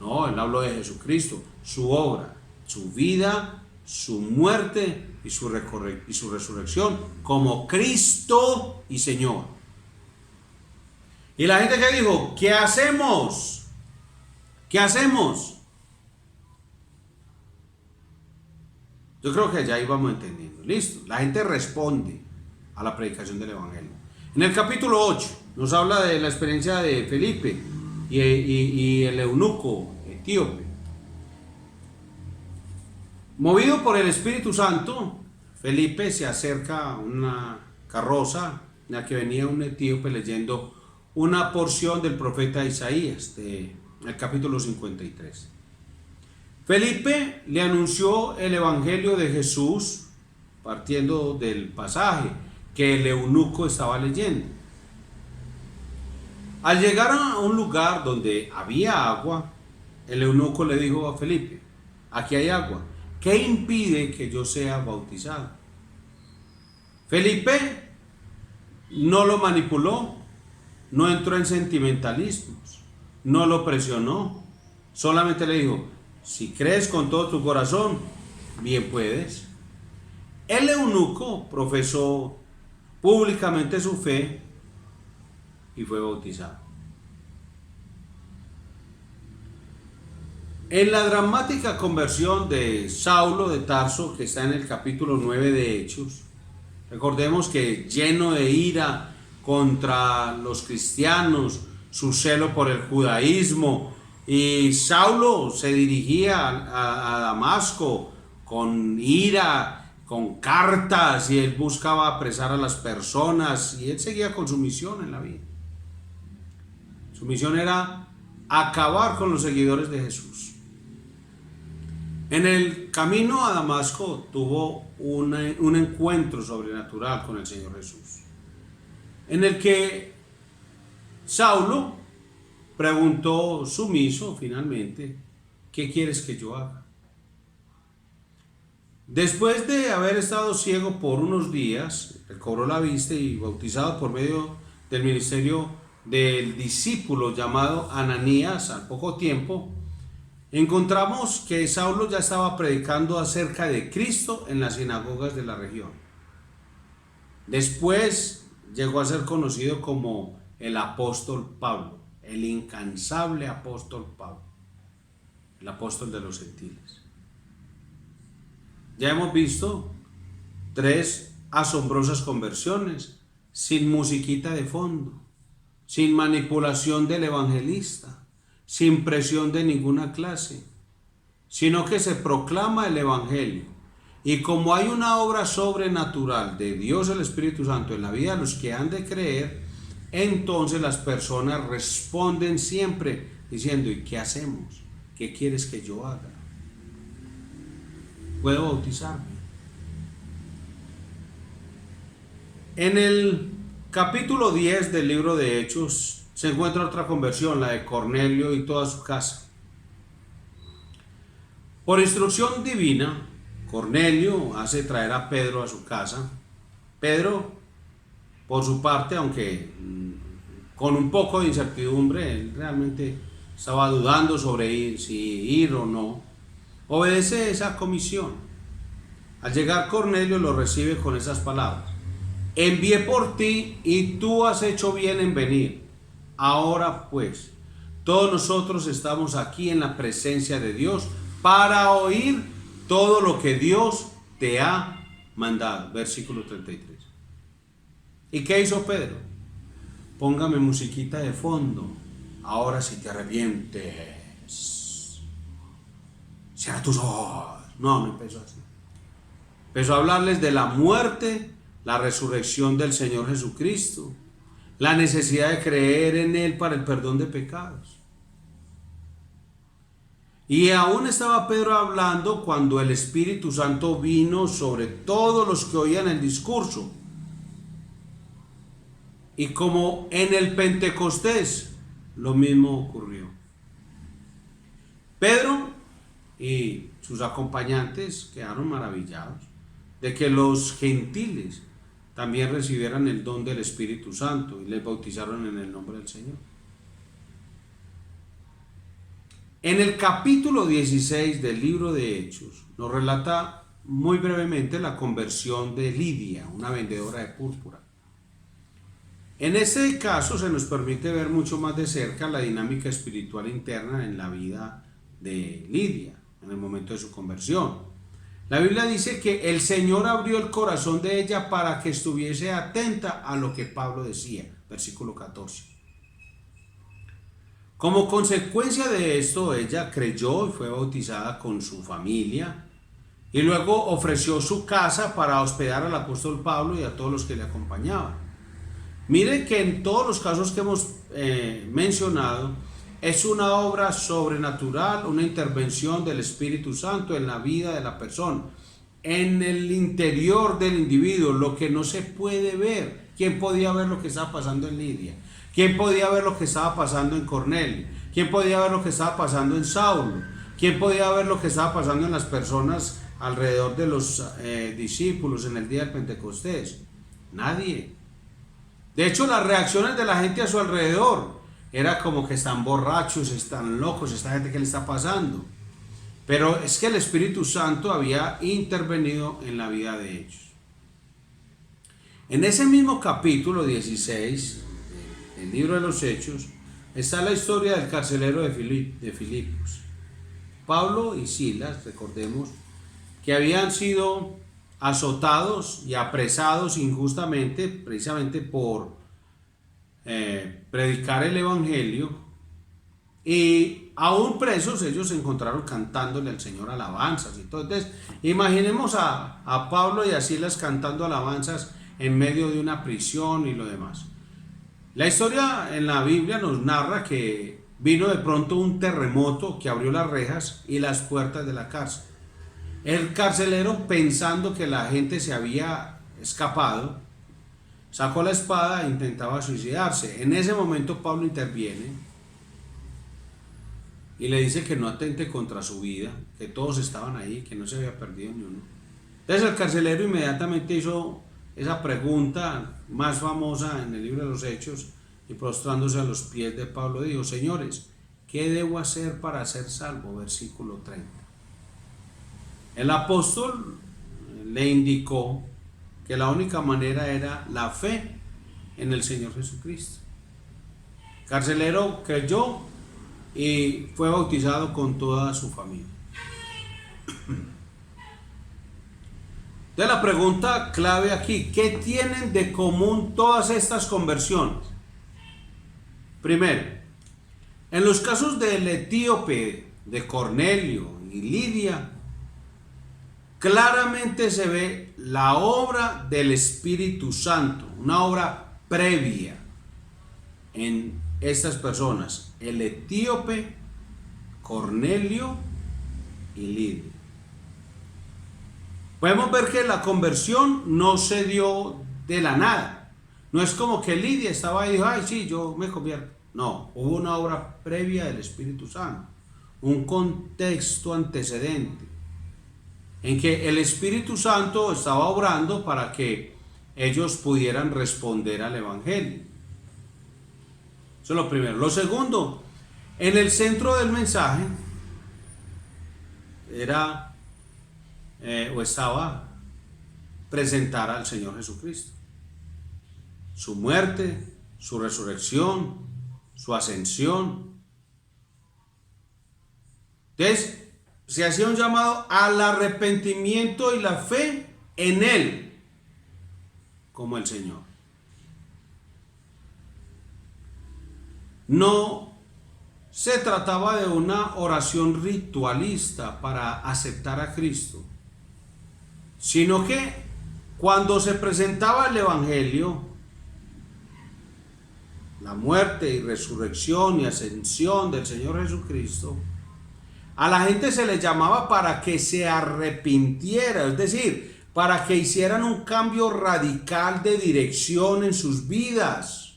No, él habló de Jesucristo, su obra, su vida, su muerte y su resurrección como Cristo y Señor. Y la gente que dijo, ¿qué hacemos? ¿Qué hacemos? Yo creo que ya íbamos entendiendo. Listo. La gente responde a la predicación del Evangelio. En el capítulo 8 nos habla de la experiencia de Felipe y el eunuco etíope. Movido por el Espíritu Santo, Felipe se acerca a una carroza en la que venía un etíope leyendo una porción del profeta Isaías, del capítulo 53. Felipe le anunció el Evangelio de Jesús, partiendo del pasaje que el eunuco estaba leyendo. Al llegar a un lugar donde había agua, el eunuco le dijo a Felipe, aquí hay agua, ¿qué impide que yo sea bautizado? Felipe no lo manipuló, no entró en sentimentalismos, no lo presionó, solamente le dijo, si crees con todo tu corazón, bien puedes. El eunuco profesó públicamente su fe y fue bautizado. En la dramática conversión de Saulo de Tarso, que está en el capítulo 9 de Hechos, recordemos que lleno de ira contra los cristianos, su celo por el judaísmo, y Saulo se dirigía a Damasco con ira, con cartas, y él buscaba apresar a las personas, y él seguía con su misión en la vida. Su misión era acabar con los seguidores de Jesús. En el camino a Damasco tuvo un encuentro sobrenatural con el Señor Jesús, en el que Saulo preguntó sumiso finalmente, ¿qué quieres que yo haga? Después de haber estado ciego por unos días, recobró la vista y bautizado por medio del ministerio del discípulo llamado Ananías, al poco tiempo, encontramos que Saulo ya estaba predicando acerca de Cristo en las sinagogas de la región. Después llegó a ser conocido como el apóstol Pablo, el incansable apóstol Pablo, el apóstol de los gentiles. Ya hemos visto 3 asombrosas conversiones, sin musiquita de fondo, sin manipulación del evangelista, sin presión de ninguna clase, sino que se proclama el Evangelio. Y como hay una obra sobrenatural de Dios el Espíritu Santo en la vida de los que han de creer, entonces las personas responden siempre diciendo, ¿y qué hacemos? ¿Qué quieres que yo haga? ¿Puedo bautizarme? En el capítulo 10 del libro de Hechos se encuentra otra conversión, la de Cornelio y toda su casa. Por instrucción divina, Cornelio hace traer a Pedro a su casa. Pedro, por su parte, aunque con un poco de incertidumbre, él realmente estaba dudando sobre si ir o no, obedece esa comisión. Al llegar Cornelio lo recibe con esas palabras: envié por ti y tú has hecho bien en venir. Ahora pues, todos nosotros estamos aquí en la presencia de Dios para oír todo lo que Dios te ha mandado. Versículo 33. ¿Y qué hizo Pedro? Póngame musiquita de fondo. Ahora si te arrepientes, cierra tus ojos. No empezó así. Empezó a hablarles de la muerte, la resurrección del Señor Jesucristo, la necesidad de creer en Él para el perdón de pecados. Y aún estaba Pedro hablando cuando el Espíritu Santo vino sobre todos los que oían el discurso. Y como en el Pentecostés, lo mismo ocurrió. Pedro y sus acompañantes quedaron maravillados de que los gentiles también recibieran el don del Espíritu Santo y les bautizaron en el nombre del Señor. En el capítulo 16 del libro de Hechos nos relata muy brevemente la conversión de Lidia, una vendedora de púrpura. En este caso se nos permite ver mucho más de cerca la dinámica espiritual interna en la vida de Lidia, en el momento de su conversión. La Biblia dice que el Señor abrió el corazón de ella para que estuviese atenta a lo que Pablo decía, versículo 14. Como consecuencia de esto, ella creyó y fue bautizada con su familia y luego ofreció su casa para hospedar al apóstol Pablo y a todos los que le acompañaban. Mire que en todos los casos que hemos mencionado, es una obra sobrenatural, una intervención del Espíritu Santo en la vida de la persona, en el interior del individuo, lo que no se puede ver. ¿Quién podía ver lo que estaba pasando en Lidia? ¿Quién podía ver lo que estaba pasando en Cornelio? ¿Quién podía ver lo que estaba pasando en Saulo? ¿Quién podía ver lo que estaba pasando en las personas alrededor de los discípulos en el día del Pentecostés? Nadie. De hecho, las reacciones de la gente a su alrededor era como que están borrachos, están locos, esta gente, ¿qué le está pasando? Pero es que el Espíritu Santo había intervenido en la vida de ellos. En ese mismo capítulo 16 del libro de los Hechos está la historia del carcelero de Filipos. Pablo y Silas, recordemos, que habían sido azotados y apresados injustamente, precisamente por predicar el evangelio, y aún presos ellos se encontraron cantándole al Señor alabanzas y todo. Entonces imaginemos a Pablo y a Silas cantando alabanzas en medio de una prisión y lo demás. La historia en la Biblia nos narra que vino de pronto un terremoto que abrió las rejas y las puertas de la cárcel. El carcelero, pensando que la gente se había escapado, sacó la espada e intentaba suicidarse. En ese momento Pablo interviene y le dice que no atente contra su vida, que todos estaban ahí, que no se había perdido ni uno. Entonces el carcelero inmediatamente hizo esa pregunta más famosa en el libro de los Hechos, y prostrándose a los pies de Pablo dijo: señores, ¿qué debo hacer para ser salvo? Versículo 30. El apóstol le indicó que la única manera era la fe en el Señor Jesucristo. El carcelero creyó y fue bautizado con toda su familia. Entonces la pregunta clave aquí: ¿qué tienen de común todas estas conversiones? Primero, en los casos del etíope, de Cornelio y Lidia, claramente se ve la obra del Espíritu Santo, una obra previa en estas personas, el etíope, Cornelio y Lidia. Podemos ver que la conversión no se dio de la nada. No es como que Lidia estaba ahí y dijo: ay, sí, yo me convierto. No, hubo una obra previa del Espíritu Santo, un contexto antecedente en que el Espíritu Santo estaba obrando para que ellos pudieran responder al Evangelio. Eso es lo primero. Lo segundo, en el centro del mensaje era o estaba presentar al Señor Jesucristo, su muerte, su resurrección, su ascensión. Entonces se hacía un llamado al arrepentimiento y la fe en Él como el Señor. No se trataba de una oración ritualista para aceptar a Cristo, sino que cuando se presentaba el Evangelio, la muerte y resurrección y ascensión del Señor Jesucristo, a la gente se le llamaba para que se arrepintiera, es decir, para que hicieran un cambio radical de dirección en sus vidas.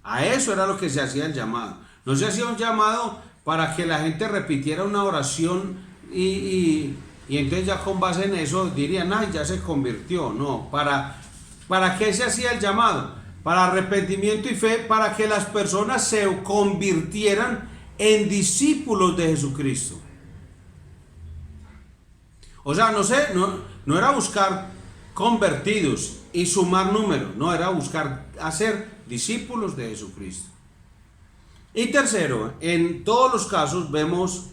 A eso era lo que se hacía el llamado. No se hacía un llamado para que la gente repitiera una oración y entonces ya con base en eso dirían: ay, ya se convirtió. No, ¿para qué se hacía el llamado? Para arrepentimiento y fe, para que las personas se convirtieran en discípulos de Jesucristo. O sea, no era buscar convertidos y sumar números, no, era buscar hacer discípulos de Jesucristo. Y tercero, en todos los casos vemos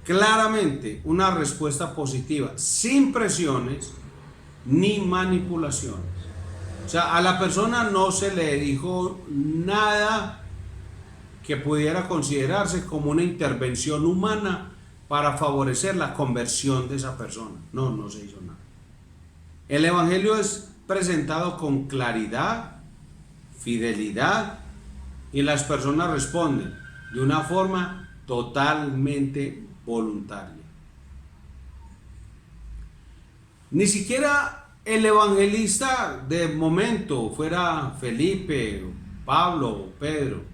claramente una respuesta positiva, sin presiones ni manipulaciones. O sea, a la persona no se le dijo nada que pudiera considerarse como una intervención humana para favorecer la conversión de esa persona. No se hizo nada. El Evangelio es presentado con claridad, fidelidad, y las personas responden de una forma totalmente voluntaria. Ni siquiera el evangelista de momento, fuera Felipe, Pablo o Pedro,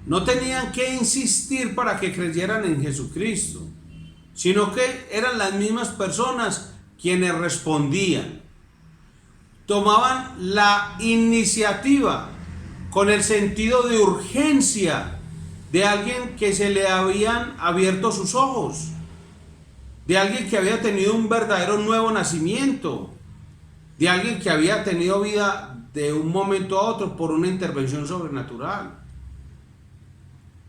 no tenían que insistir para que creyeran en Jesucristo, sino que eran las mismas personas quienes respondían. Tomaban la iniciativa con el sentido de urgencia de alguien que se le habían abierto sus ojos, de alguien que había tenido un verdadero nuevo nacimiento, de alguien que había tenido vida de un momento a otro por una intervención sobrenatural.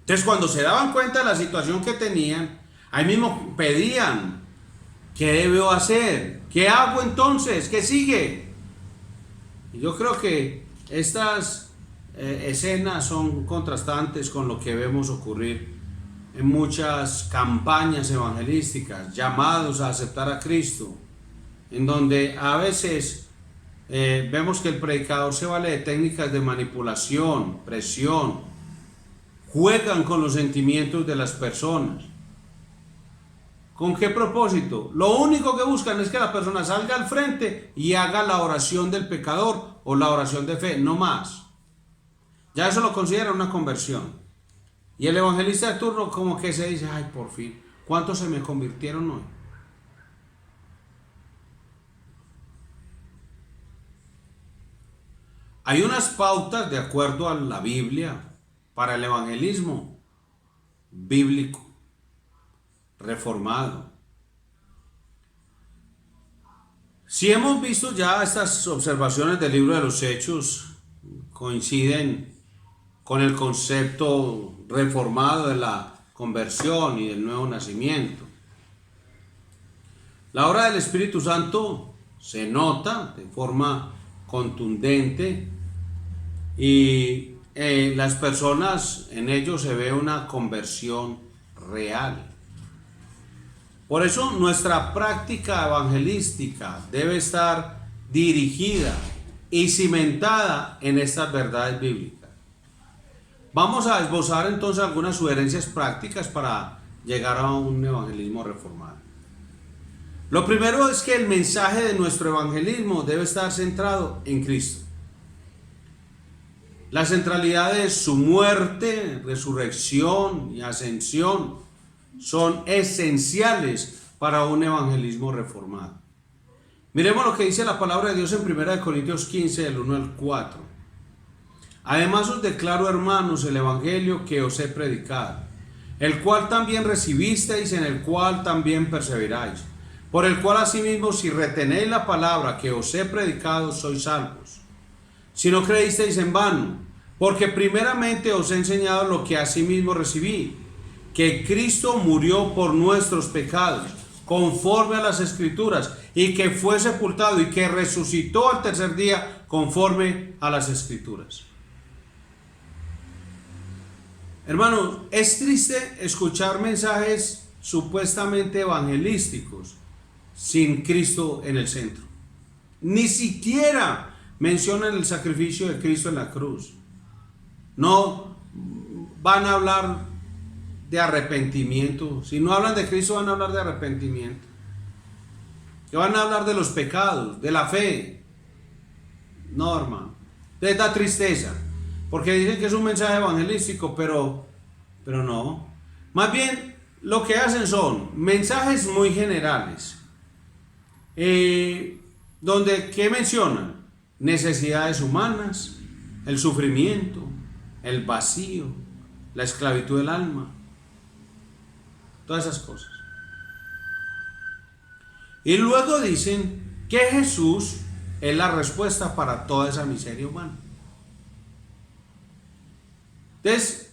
Entonces, cuando se daban cuenta de la situación que tenían, ahí mismo pedían: ¿qué debo hacer? ¿Qué hago entonces? ¿Qué sigue? Y yo creo que estas escenas son contrastantes con lo que vemos ocurrir en muchas campañas evangelísticas, llamados a aceptar a Cristo, en donde a veces vemos que el predicador se vale de técnicas de manipulación, presión, juegan con los sentimientos de las personas. ¿Con qué propósito? Lo único que buscan es que la persona salga al frente y haga la oración del pecador o la oración de fe, no más. Ya eso lo considera una conversión. Y el evangelista de turno como que se dice: ay, por fin, ¿cuántos se me convirtieron hoy? Hay unas pautas de acuerdo a la Biblia para el evangelismo bíblico, reformado. Si hemos visto ya estas observaciones del libro de los Hechos, coinciden con el concepto reformado de la conversión y del nuevo nacimiento. La obra del Espíritu Santo se nota de forma contundente y las personas, en ellos se ve una conversión real. Por eso nuestra práctica evangelística debe estar dirigida y cimentada en estas verdades bíblicas. Vamos a esbozar entonces algunas sugerencias prácticas para llegar a un evangelismo reformado. Lo primero es que el mensaje de nuestro evangelismo debe estar centrado en Cristo. La centralidad de su muerte, resurrección y ascensión son esenciales para un evangelismo reformado. Miremos lo que dice la palabra de Dios en 1 Corintios 15, del 1 al 4. Además os declaro, hermanos, el evangelio que os he predicado, el cual también recibisteis, en el cual también perseveráis, por el cual asimismo si retenéis la palabra que os he predicado, sois salvos. Si no creísteis en vano, porque primeramente os he enseñado lo que asimismo recibí, que Cristo murió por nuestros pecados, conforme a las Escrituras, y que fue sepultado y que resucitó al tercer día, conforme a las Escrituras. Hermanos, es triste escuchar mensajes supuestamente evangelísticos sin Cristo en el centro. Ni siquiera mencionan el sacrificio de Cristo en la cruz. No van a hablar de arrepentimiento. Si no hablan de Cristo, van a hablar de arrepentimiento. Que van a hablar de los pecados, de la fe. No, hermano. Les da tristeza. Porque dicen que es un mensaje evangelístico, pero no. Más bien, lo que hacen son mensajes muy generales. Donde, ¿qué mencionan? Necesidades humanas, el sufrimiento, el vacío, la esclavitud del alma, todas esas cosas. Y luego dicen que Jesús es la respuesta para toda esa miseria humana. Entonces,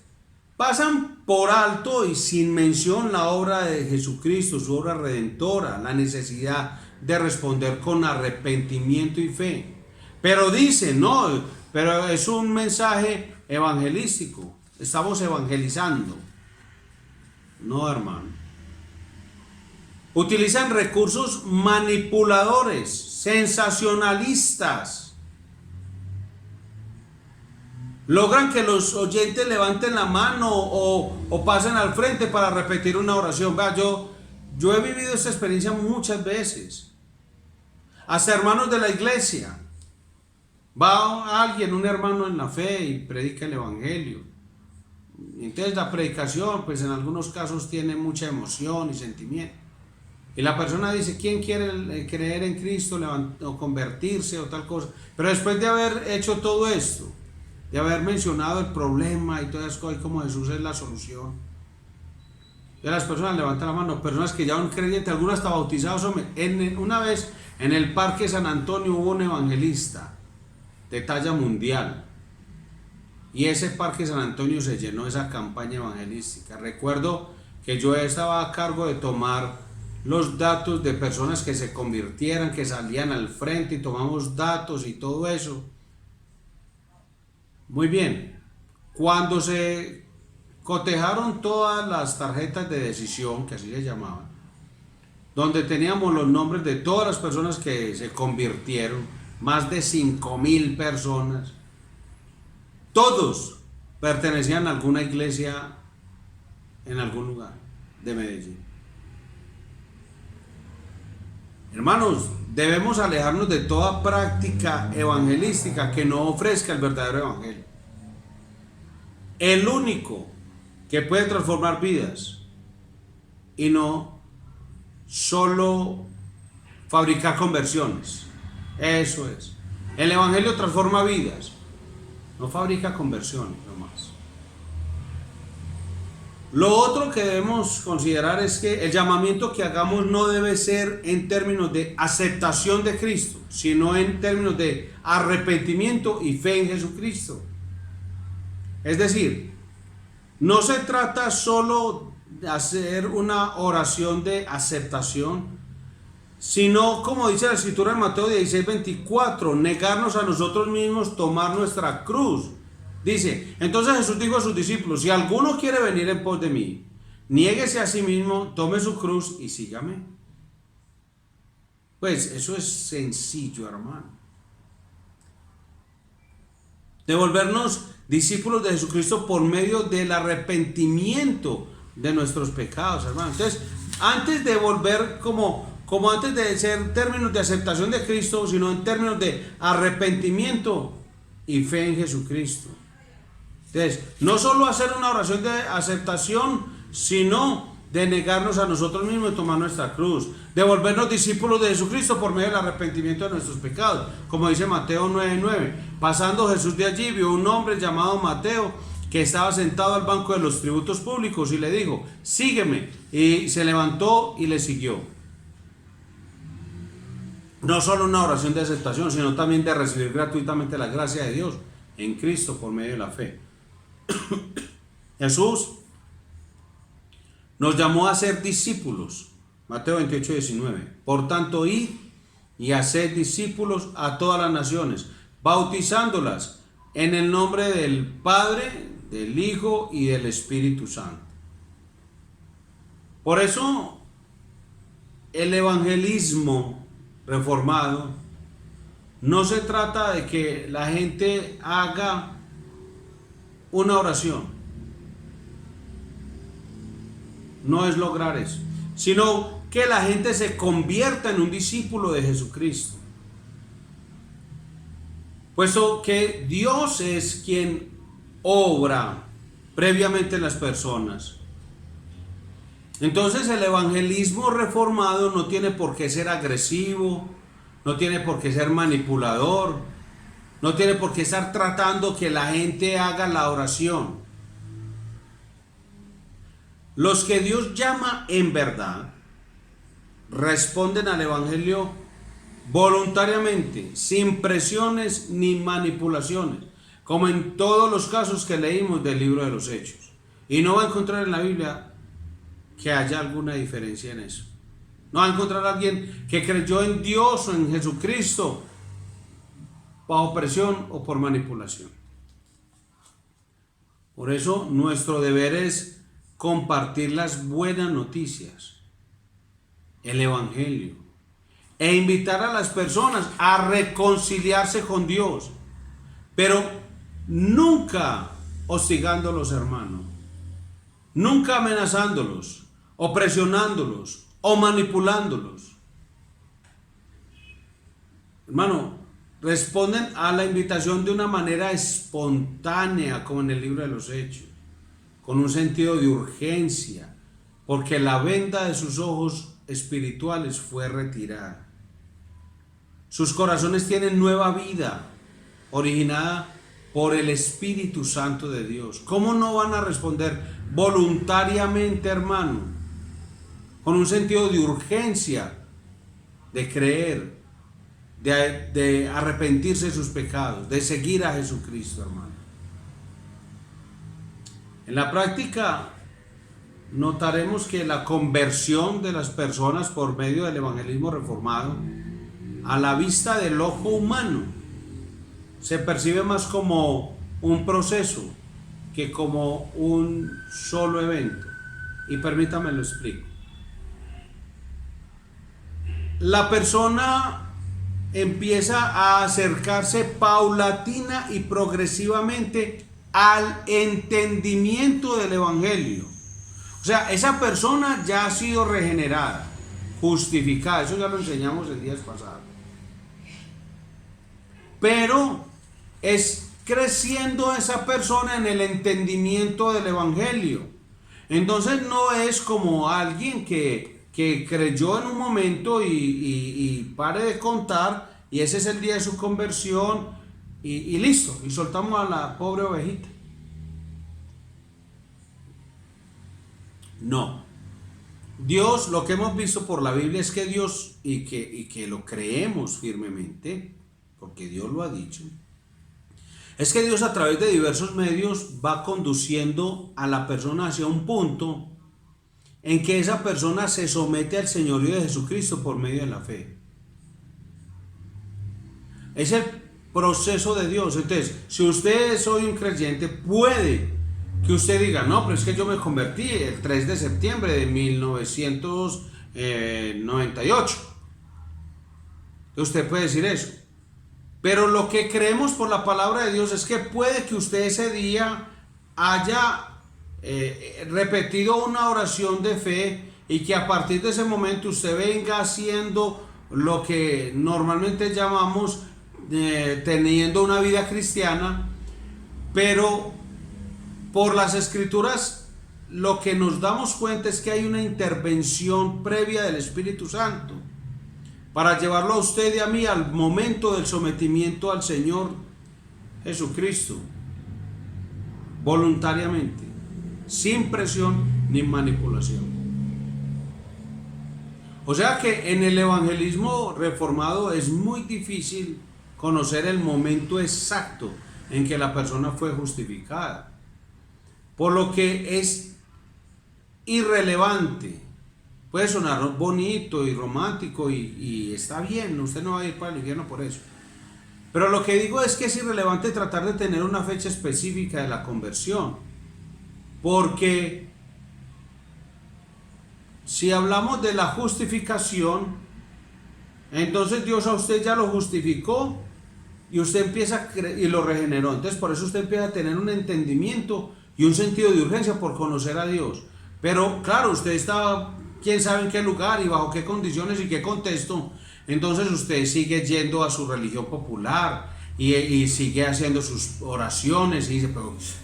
pasan por alto y sin mención la obra de Jesucristo, su obra redentora, la necesidad de responder con arrepentimiento y fe. Pero dicen, no, pero es un mensaje evangelístico, estamos evangelizando. No, hermano. Utilizan recursos manipuladores, sensacionalistas. Logran que los oyentes levanten la mano o pasen al frente para repetir una oración. Vea, yo he vivido esta experiencia muchas veces. Hasta hermanos de la iglesia. Va alguien, un hermano en la fe, y predica el evangelio. Entonces la predicación, pues en algunos casos tiene mucha emoción y sentimiento. Y la persona dice, ¿quién quiere creer en Cristo o convertirse o tal cosa? Pero después de haber hecho todo esto, de haber mencionado el problema y todas esas cosas, como Jesús es la solución, y las personas levantan la mano, personas que ya son creyentes, algunos hasta bautizados. Una vez en el Parque San Antonio hubo un evangelista de talla mundial, y ese Parque San Antonio se llenó, esa campaña evangelística. Recuerdo que yo estaba a cargo de tomar los datos de personas que se convirtieran, que salían al frente, y tomamos datos y todo eso. Muy bien, cuando se cotejaron todas las tarjetas de decisión, que así se llamaban, donde teníamos los nombres de todas las personas que se convirtieron, más de 5,000 personas, todos pertenecían a alguna iglesia en algún lugar de Medellín. Hermanos, debemos alejarnos de toda práctica evangelística que no ofrezca el verdadero evangelio. El único que puede transformar vidas, y no solo fabricar conversiones. Eso es. El evangelio transforma vidas, no fabrica conversiones nomás. Lo otro que debemos considerar es que el llamamiento que hagamos no debe ser en términos de aceptación de Cristo, sino en términos de arrepentimiento y fe en Jesucristo. Es decir, no se trata solo de hacer una oración de aceptación, sino, como dice la escritura en Mateo 16:24, negarnos a nosotros mismos, tomar nuestra cruz. Dice, entonces Jesús dijo a sus discípulos, si alguno quiere venir en pos de mí, niéguese a sí mismo, tome su cruz y sígame. Pues eso es sencillo, hermano. De volvernos discípulos de Jesucristo por medio del arrepentimiento de nuestros pecados, hermano. Entonces, antes de volver como antes de ser términos de aceptación de Cristo, sino en términos de arrepentimiento y fe en Jesucristo. Entonces, no solo hacer una oración de aceptación, sino de negarnos a nosotros mismos y tomar nuestra cruz, de volvernos discípulos de Jesucristo por medio del arrepentimiento de nuestros pecados, como dice Mateo 9:9. Pasando Jesús de allí, vio un hombre llamado Mateo, que estaba sentado al banco de los tributos públicos, y le dijo, sígueme, y se levantó y le siguió. No solo una oración de aceptación, sino también de recibir gratuitamente la gracia de Dios en Cristo por medio de la fe. Jesús nos llamó a ser discípulos. Mateo 28:19. Por tanto, id y haced discípulos a todas las naciones, bautizándolas en el nombre del Padre, del Hijo y del Espíritu Santo. Por eso, el evangelismo reformado no se trata de que la gente haga una oración, no es lograr eso, sino que la gente se convierta en un discípulo de Jesucristo, puesto que Dios es quien obra previamente en las personas. Entonces el evangelismo reformado no tiene por qué ser agresivo, no tiene por qué ser manipulador, no tiene por qué estar tratando que la gente haga la oración. Los que Dios llama en verdad responden al Evangelio voluntariamente, sin presiones ni manipulaciones, como en todos los casos que leímos del libro de los Hechos. Y no va a encontrar en la Biblia que haya alguna diferencia en eso. No va a encontrar a alguien que creyó en Dios o en Jesucristo bajo presión o por manipulación. Por eso nuestro deber es compartir las buenas noticias, el Evangelio, e invitar a las personas a reconciliarse con Dios, pero nunca hostigándolos, hermano, nunca amenazándolos, o presionándolos, o manipulándolos. Hermano, responden a la invitación de una manera espontánea, como en el libro de los Hechos, con un sentido de urgencia, porque la venda de sus ojos espirituales fue retirada. Sus corazones tienen nueva vida, originada por el Espíritu Santo de Dios. ¿Cómo no van a responder voluntariamente, hermano? Con un sentido de urgencia, de creer, de arrepentirse de sus pecados, de seguir a Jesucristo, hermano. En la práctica notaremos que la conversión de las personas por medio del evangelismo reformado, a la vista del ojo humano, se percibe más como un proceso que como un solo evento. Y permítame lo explico. La persona empieza a acercarse paulatina y progresivamente al entendimiento del evangelio. O sea, esa persona ya ha sido regenerada, justificada. Eso ya lo enseñamos el día pasado. Pero es creciendo esa persona en el entendimiento del evangelio. Entonces no es como alguien que creyó en un momento y pare de contar, y ese es el día de su conversión, y listo, y soltamos a la pobre ovejita. No. Dios, lo que hemos visto por la Biblia es que Dios, y que lo creemos firmemente, porque Dios lo ha dicho, es que Dios a través de diversos medios va conduciendo a la persona hacia un punto en que esa persona se somete al señorío de Jesucristo por medio de la fe. Es el proceso de Dios. Entonces, si usted es hoy un creyente, puede que usted diga, no, pero es que yo me convertí el 3 de septiembre de 1998. Usted puede decir eso. Pero lo que creemos por la palabra de Dios es que puede que usted ese día haya repetido una oración de fe, y que a partir de ese momento usted venga haciendo lo que normalmente llamamos teniendo una vida cristiana, pero por las escrituras lo que nos damos cuenta es que hay una intervención previa del Espíritu Santo para llevarlo a usted y a mí al momento del sometimiento al Señor Jesucristo, voluntariamente, sin presión ni manipulación. O sea que en el evangelismo reformado es muy difícil conocer el momento exacto en que la persona fue justificada, por lo que es irrelevante. Puede sonar bonito y romántico y está bien, usted no va a ir para el infierno por eso. Pero lo que digo es que es irrelevante tratar de tener una fecha específica de la conversión, porque si hablamos de la justificación, entonces Dios a usted ya lo justificó y usted empieza y lo regeneró. Entonces por eso usted empieza a tener un entendimiento y un sentido de urgencia por conocer a Dios. Pero claro, usted está quién sabe en qué lugar y bajo qué condiciones y qué contexto. Entonces usted sigue yendo a su religión popular y sigue haciendo sus oraciones y dice,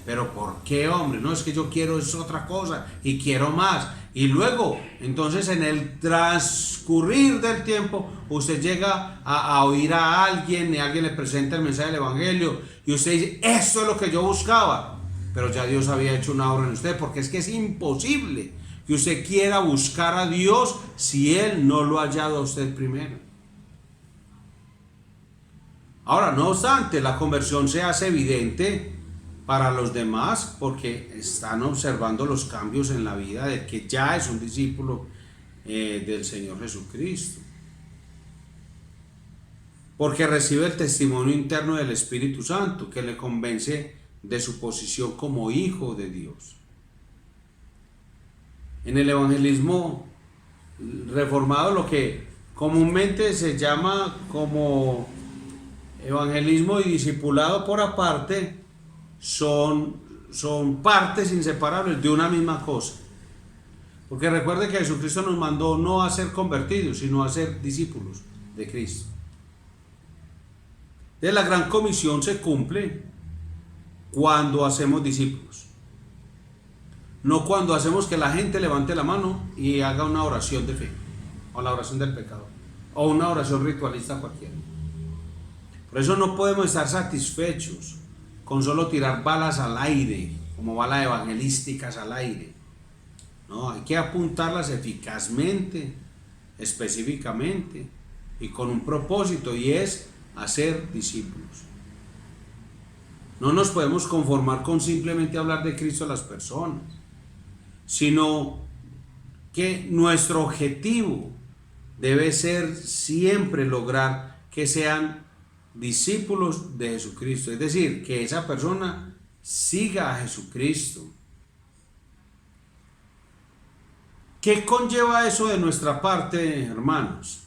pero ¿por qué, hombre? No, es que yo quiero es otra cosa y quiero más. Y luego, entonces en el transcurrir del tiempo, usted llega a oír a alguien y alguien le presenta el mensaje del evangelio y usted dice, esto es lo que yo buscaba. Pero ya Dios había hecho una obra en usted, porque es que es imposible que usted quiera buscar a Dios si Él no lo ha hallado a usted primero. Ahora, no obstante, la conversión se hace evidente para los demás porque están observando los cambios en la vida de que ya es un discípulo del Señor Jesucristo. Porque recibe el testimonio interno del Espíritu Santo que le convence de su posición como hijo de Dios. En el evangelismo reformado, lo que comúnmente se llama como evangelismo y discipulado por aparte, son partes inseparables de una misma cosa. Porque recuerde que Jesucristo nos mandó no a ser convertidos, sino a ser discípulos de Cristo. Entonces la gran comisión se cumple cuando hacemos discípulos. No cuando hacemos que la gente levante la mano y haga una oración de fe, o la oración del pecado, o una oración ritualista cualquiera. Por eso no podemos estar satisfechos con solo tirar balas al aire, como balas evangelísticas al aire. No, hay que apuntarlas eficazmente, específicamente y con un propósito, y es hacer discípulos. No nos podemos conformar con simplemente hablar de Cristo a las personas, sino que nuestro objetivo debe ser siempre lograr que sean discípulos de Jesucristo, es decir, que esa persona siga a Jesucristo. ¿Qué conlleva eso de nuestra parte, hermanos?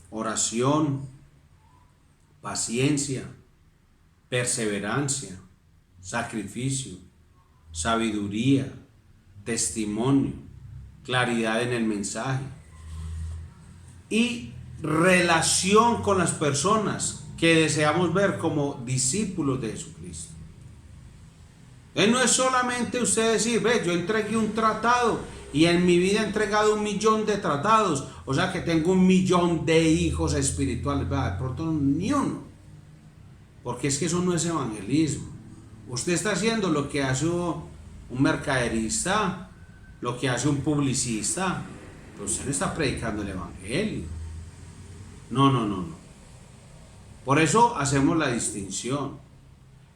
Oración, paciencia, perseverancia, sacrificio, sabiduría, testimonio, claridad en el mensaje y relación con las personas que deseamos ver como discípulos de Jesucristo. No es solamente usted decir, ve, yo entregué un tratado y en mi vida he entregado 1.000.000 de tratados, o sea que tengo 1.000.000 de hijos espirituales. De pronto ni uno, porque es que eso no es evangelismo. Usted está haciendo lo que hace un mercaderista, lo que hace un publicista, pero usted no está predicando el evangelio. No. Por eso hacemos la distinción.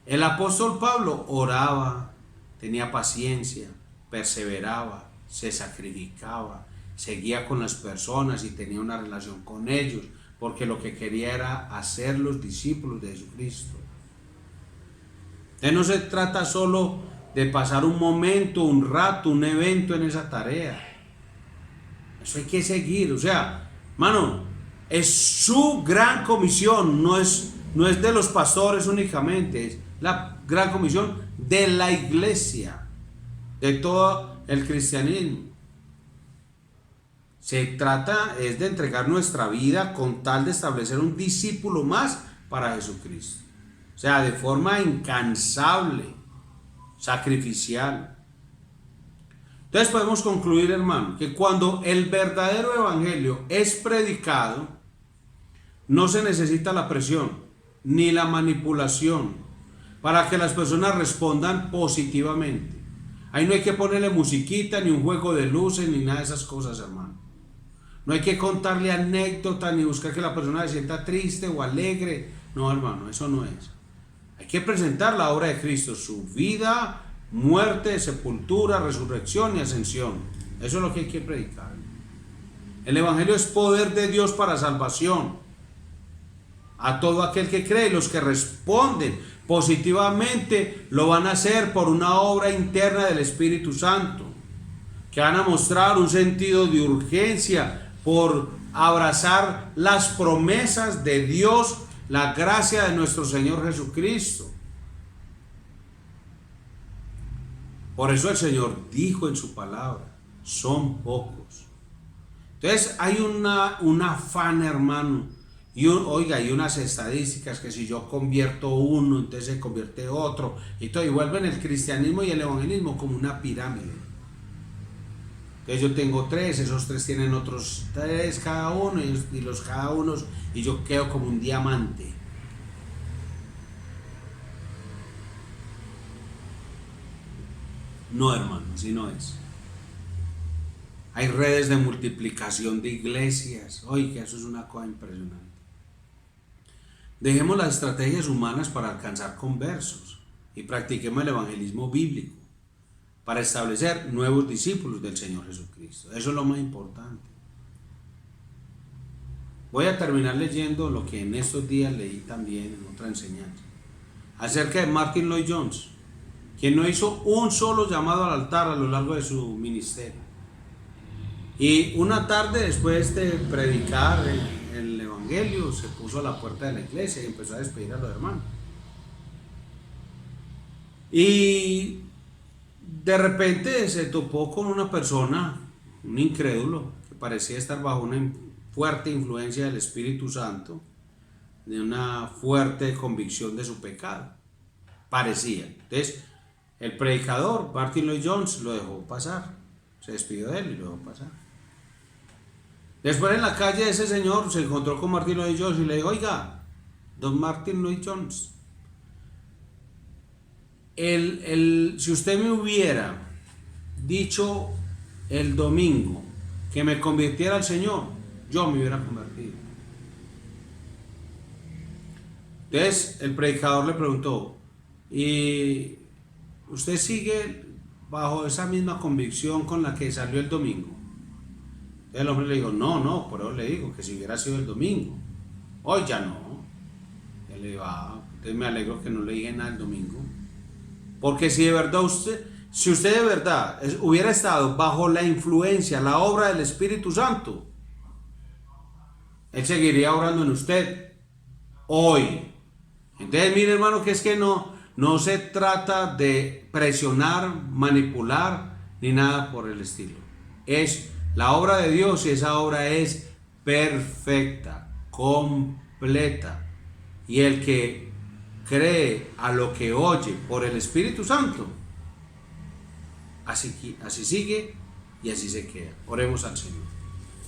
El apóstol Pablo oraba, tenía paciencia, perseveraba, se sacrificaba, seguía con las personas y tenía una relación con ellos, porque lo que quería era hacerlos discípulos de Jesucristo. Entonces no se trata solo de pasar un momento, un rato, un evento en esa tarea. Eso hay que seguir, o sea, hermano, es su gran comisión, no es de los pastores únicamente, es la gran comisión de la iglesia, de todo el cristianismo. Se trata es de entregar nuestra vida con tal de establecer un discípulo más para Jesucristo. O sea, de forma incansable, sacrificial. Entonces podemos concluir, hermano, que cuando el verdadero evangelio es predicado, no se necesita la presión ni la manipulación para que las personas respondan positivamente. Ahí no hay que ponerle musiquita, ni un juego de luces, ni nada de esas cosas, hermano. No hay que contarle anécdotas, ni buscar que la persona se sienta triste o alegre. No, hermano, eso no es. Hay que presentar la obra de Cristo, su vida, muerte, sepultura, resurrección y ascensión. Eso es lo que hay que predicar. El evangelio es poder de Dios para salvación a todo aquel que cree. Los que responden positivamente lo van a hacer por una obra interna del Espíritu Santo, que van a mostrar un sentido de urgencia por abrazar las promesas de Dios, la gracia de nuestro Señor Jesucristo. Por eso el Señor dijo en su palabra, son pocos. Entonces hay un afán, hermano, y unas estadísticas que si yo convierto uno, entonces se convierte otro, y vuelven el cristianismo y el evangelismo como una pirámide. Entonces yo tengo 3, esos 3 tienen otros 3 cada uno, y los cada uno, y yo quedo como un diamante. No, hermano, así no es. Hay redes de multiplicación de iglesias. Oiga, eso es una cosa impresionante. Dejemos las estrategias humanas para alcanzar conversos y practiquemos el evangelismo bíblico para establecer nuevos discípulos del Señor Jesucristo. Eso es lo más importante. Voy a terminar leyendo lo que en estos días leí también en otra enseñanza acerca de Martin Lloyd Jones, quien no hizo un solo llamado al altar a lo largo de su ministerio. Y una tarde, después de predicar el evangelio, se puso a la puerta de la iglesia y empezó a despedir a los hermanos. Y de repente se topó con una persona, un incrédulo, que parecía estar bajo una fuerte influencia del Espíritu Santo, de una fuerte convicción de su pecado. Parecía. Entonces, el predicador, Martin Lloyd Jones, lo dejó pasar. Se despidió de él y lo dejó pasar. Después en la calle ese señor se encontró con Martin Lloyd Jones y le dijo: oiga, don Martin Lloyd Jones, si usted me hubiera dicho el domingo que me convirtiera al Señor, yo me hubiera convertido. Entonces el predicador le preguntó: ¿y usted sigue bajo esa misma convicción con la que salió el domingo? Entonces el hombre le dijo: no, por eso le digo que si hubiera sido el domingo, hoy ya no. Él le dijo: entonces me alegro que no le dije nada el domingo, porque si usted de verdad hubiera estado bajo la influencia, la obra del Espíritu Santo, Él seguiría orando en usted hoy. Entonces mire, hermano, que es que no se trata de presionar, manipular ni nada por el estilo. Es la obra de Dios y esa obra es perfecta, completa. Y el que cree a lo que oye por el Espíritu Santo, así sigue y así se queda. Oremos al Señor.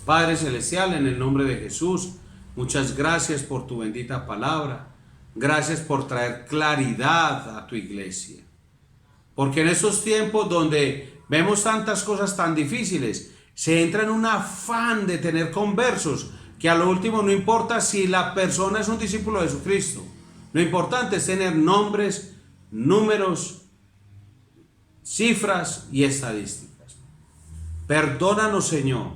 Padre Celestial, en el nombre de Jesús, muchas gracias por tu bendita palabra. Gracias por traer claridad a tu iglesia. Porque en estos tiempos donde vemos tantas cosas tan difíciles, se entra en un afán de tener conversos, que a lo último no importa si la persona es un discípulo de Jesucristo. Lo importante es tener nombres, números, cifras y estadísticas. Perdónanos, Señor,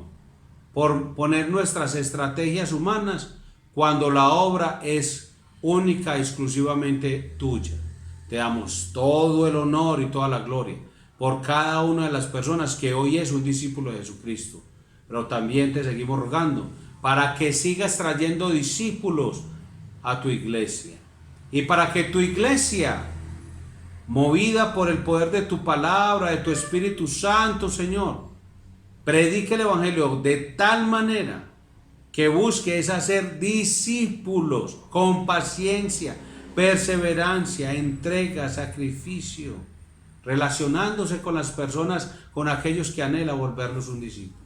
por poner nuestras estrategias humanas cuando la obra es única y exclusivamente tuya. Te damos todo el honor y toda la gloria por cada una de las personas que hoy es un discípulo de Jesucristo. Pero también te seguimos rogando para que sigas trayendo discípulos a tu iglesia. Y para que tu iglesia, movida por el poder de tu palabra, de tu Espíritu Santo, Señor, predique el Evangelio de tal manera que busque es hacer discípulos con paciencia, perseverancia, entrega, sacrificio, relacionándose con las personas, con aquellos que anhela volverlos un discípulo.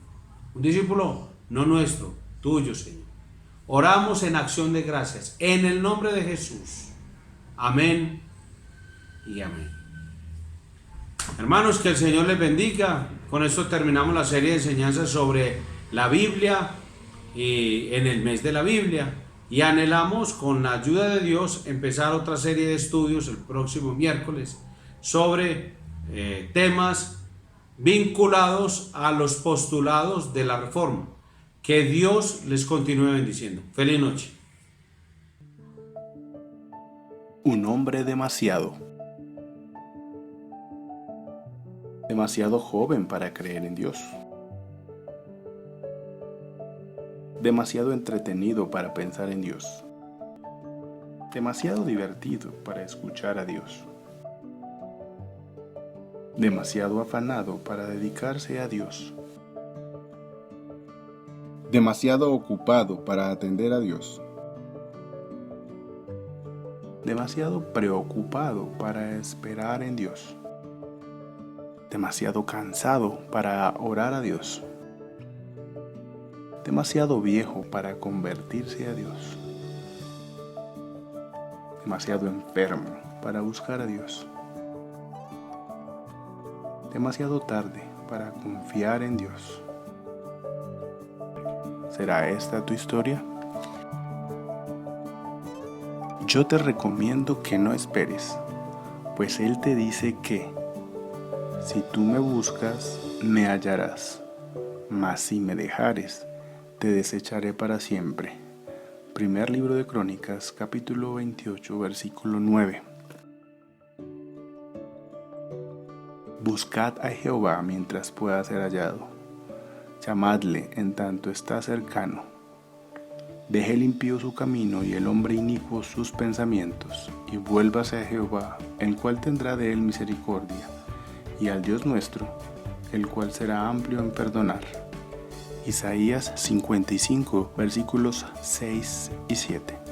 Un discípulo no nuestro, tuyo, Señor. Oramos en acción de gracias, en el nombre de Jesús. Amén y amén. Hermanos, que el Señor les bendiga. Con esto terminamos la serie de enseñanzas sobre la Biblia y en el mes de la Biblia. Y anhelamos, con la ayuda de Dios, empezar otra serie de estudios el próximo miércoles sobre temas vinculados a los postulados de la Reforma. Que Dios les continúe bendiciendo. Feliz noche. Un hombre demasiado joven para creer en Dios, demasiado entretenido para pensar en Dios, demasiado divertido para escuchar a Dios, demasiado afanado para dedicarse a Dios, demasiado ocupado para atender a Dios, demasiado preocupado para esperar en Dios, demasiado cansado para orar a Dios, demasiado viejo para convertirse a Dios, demasiado enfermo para buscar a Dios, demasiado tarde para confiar en Dios, ¿Será esta tu historia? Yo te recomiendo que no esperes, pues Él te dice que si tú me buscas, me hallarás, mas si me dejares, te desecharé para siempre. Primer libro de Crónicas, capítulo 28, versículo 9. Buscad a Jehová mientras pueda ser hallado. Llamadle en tanto está cercano. Deje el impío su camino y el hombre inicuo sus pensamientos, y vuélvase a Jehová, el cual tendrá de él misericordia, y al Dios nuestro, el cual será amplio en perdonar. Isaías 55, versículos 6 y 7.